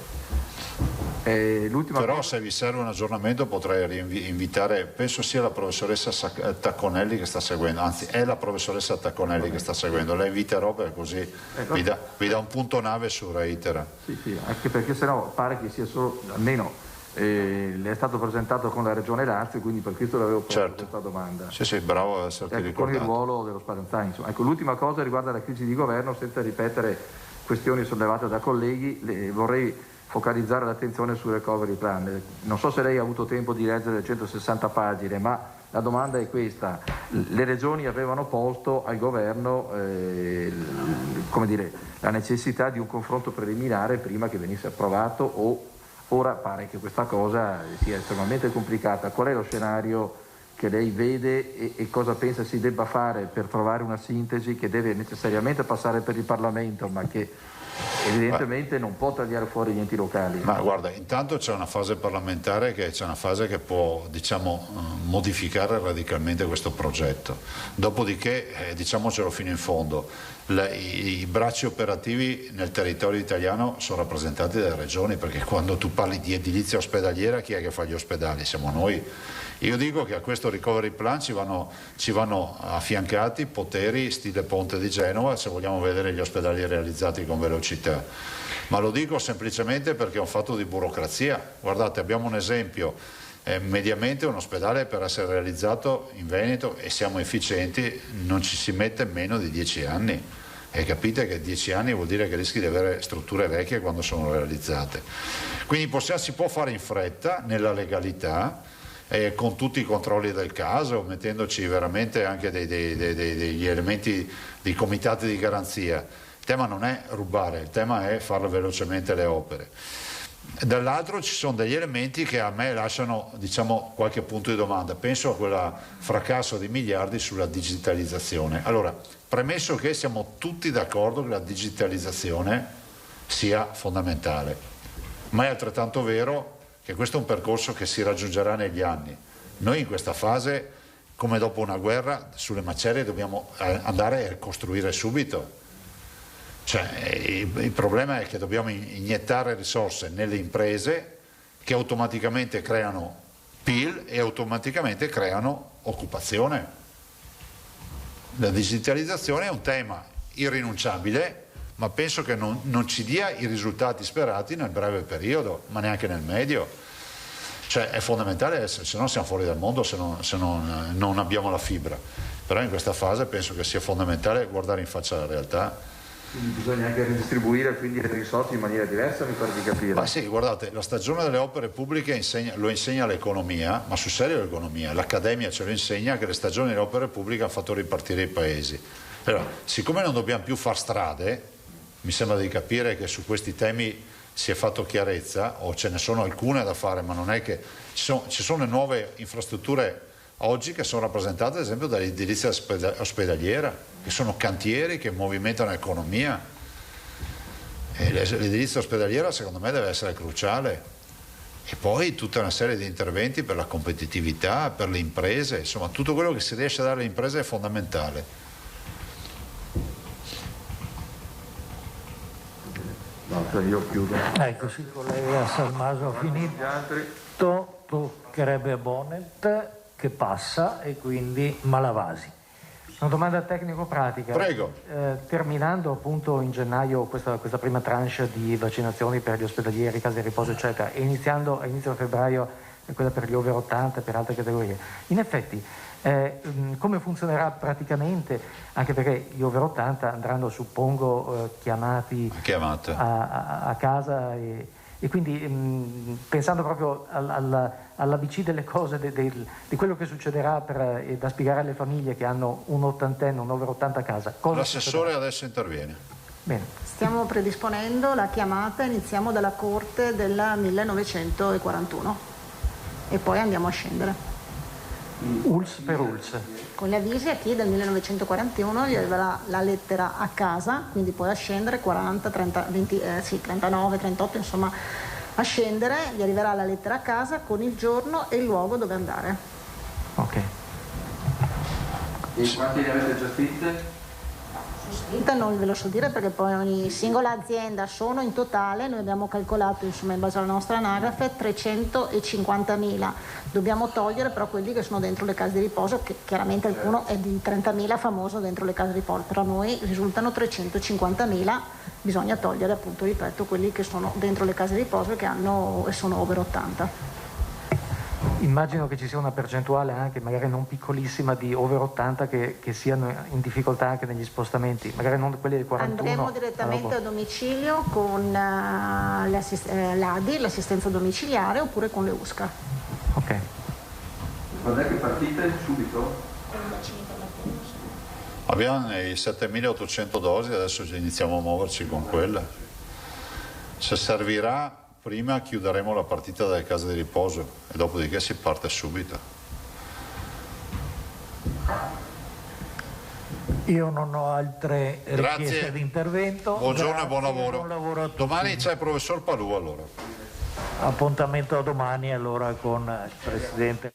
Però se vi serve un aggiornamento potrei invitare, penso sia la professoressa Tacconelli che sta seguendo, anzi è la professoressa Tacconelli che sta seguendo, la inviterò perché così vi dà un punto nave su Reitera. Sì, anche perché sennò pare che sia solo, almeno le è stato presentato con la Regione Lazio, quindi per questo l'avevo posto questa domanda. Sì, bravo ad esserti ricordato. Con il ruolo dello Spallanzani. Insomma. Ecco, l'ultima cosa riguarda la crisi di governo, senza ripetere questioni sollevate da colleghi, vorrei focalizzare l'attenzione sul recovery plan. Non so se lei ha avuto tempo di leggere le 160 pagine, ma la domanda è questa. Le regioni avevano posto al governo la necessità di un confronto preliminare prima che venisse approvato, o ora pare che questa cosa sia estremamente complicata. Qual è lo scenario che lei vede e cosa pensa si debba fare per trovare una sintesi che deve necessariamente passare per il Parlamento, ma che evidentemente non può tagliare fuori gli enti locali? Ma guarda, intanto c'è una fase parlamentare c'è una fase che può modificare radicalmente questo progetto. Dopodiché, diciamocelo fino in fondo, i bracci operativi nel territorio italiano sono rappresentati dalle regioni, perché quando tu parli di edilizia ospedaliera, chi è che fa gli ospedali? Siamo noi. Io dico che a questo recovery plan ci vanno affiancati poteri stile Ponte di Genova se vogliamo vedere gli ospedali realizzati con velocità. Ma lo dico semplicemente perché è un fatto di burocrazia. Guardate, abbiamo un esempio, mediamente un ospedale per essere realizzato in Veneto, e siamo efficienti, non ci si mette meno di 10 anni. E capite che 10 anni vuol dire che rischi di avere strutture vecchie quando sono realizzate. Quindi si può fare in fretta, nella legalità, con tutti i controlli del caso, mettendoci veramente anche degli elementi di comitati di garanzia. Il tema non è rubare, il tema è fare velocemente le opere. Dall'altro ci sono degli elementi che a me lasciano qualche punto di domanda. Penso a quel fracasso di miliardi sulla digitalizzazione. Allora, premesso che siamo tutti d'accordo che la digitalizzazione sia fondamentale, ma è altrettanto vero che questo è un percorso che si raggiungerà negli anni. Noi in questa fase, come dopo una guerra, sulle macerie dobbiamo andare a costruire subito. Il problema è che dobbiamo iniettare risorse nelle imprese che automaticamente creano PIL e automaticamente creano occupazione. La digitalizzazione è un tema irrinunciabile, ma penso che non ci dia i risultati sperati nel breve periodo, ma neanche nel medio. È fondamentale, se no siamo fuori dal mondo, se non abbiamo la fibra. Però in questa fase penso che sia fondamentale guardare in faccia la realtà. Quindi bisogna anche ridistribuire quindi le risorse in maniera diversa, mi pare di capire. Ma sì, guardate, la stagione delle opere pubbliche lo insegna l'economia, ma sul serio l'economia. L'Accademia ce lo insegna che le stagioni delle opere pubbliche hanno fatto ripartire i paesi. Allora, siccome non dobbiamo più far strade, mi sembra di capire che su questi temi si è fatto chiarezza, o ce ne sono alcune da fare, ma non è che ci sono nuove infrastrutture oggi che sono rappresentate ad esempio dall'edilizia ospedaliera, che sono cantieri che movimentano l'economia, e l'edilizia ospedaliera secondo me deve essere cruciale, e poi tutta una serie di interventi per la competitività, per le imprese, insomma tutto quello che si riesce a dare alle imprese è fondamentale. Io chiudo. Ecco, sì, collega Salmaso ha finito, toccherebbe a Bonet che passa, e quindi Malavasi. Una domanda tecnico-pratica. Prego. Terminando appunto in gennaio questa prima tranche di vaccinazioni per gli ospedalieri, case di riposo eccetera, e iniziando a inizio febbraio quella per gli over 80 e per altre categorie, in effetti come funzionerà praticamente, anche perché gli over 80 andranno, suppongo, chiamati a casa, e quindi pensando proprio all'ABC delle cose, di quello che succederà da spiegare alle famiglie che hanno un ottantenne, un over 80 a casa. L'assessore adesso interviene. Bene. Stiamo predisponendo la chiamata, iniziamo dalla corte del 1941 e poi andiamo a scendere. ULS per ULS. Con gli avvisi a chi del 1941 gli arriverà la lettera a casa, quindi poi a scendere 40, 30, 20, 39, 38, insomma a scendere, gli arriverà la lettera a casa con il giorno e il luogo dove andare. Ok. E quanti ne avete già scritte? Non ve lo so dire perché poi ogni singola azienda sono in totale, noi abbiamo calcolato insomma in base alla nostra anagrafe 350.000, dobbiamo togliere però quelli che sono dentro le case di riposo, che chiaramente alcuno è di 30.000 famoso dentro le case di riposo, però a noi risultano 350.000, bisogna togliere appunto, ripeto, quelli che sono dentro le case di riposo e sono over 80. Immagino che ci sia una percentuale anche, magari non piccolissima, di over 80 che siano in difficoltà anche negli spostamenti, magari non quelli del 41. Andremo direttamente a domicilio con l'ADI, l'assistenza domiciliare, oppure con le USCA. Ok. Quando è che partite? Subito? Abbiamo i 7.800 dosi, adesso iniziamo a muoverci con quelle. Se servirà, prima chiuderemo la partita dalle case di riposo e dopodiché si parte subito. Io non ho altre richieste di intervento. Buongiorno e buon lavoro. Domani c'è il professor Palù allora. Appuntamento a domani allora con il Presidente.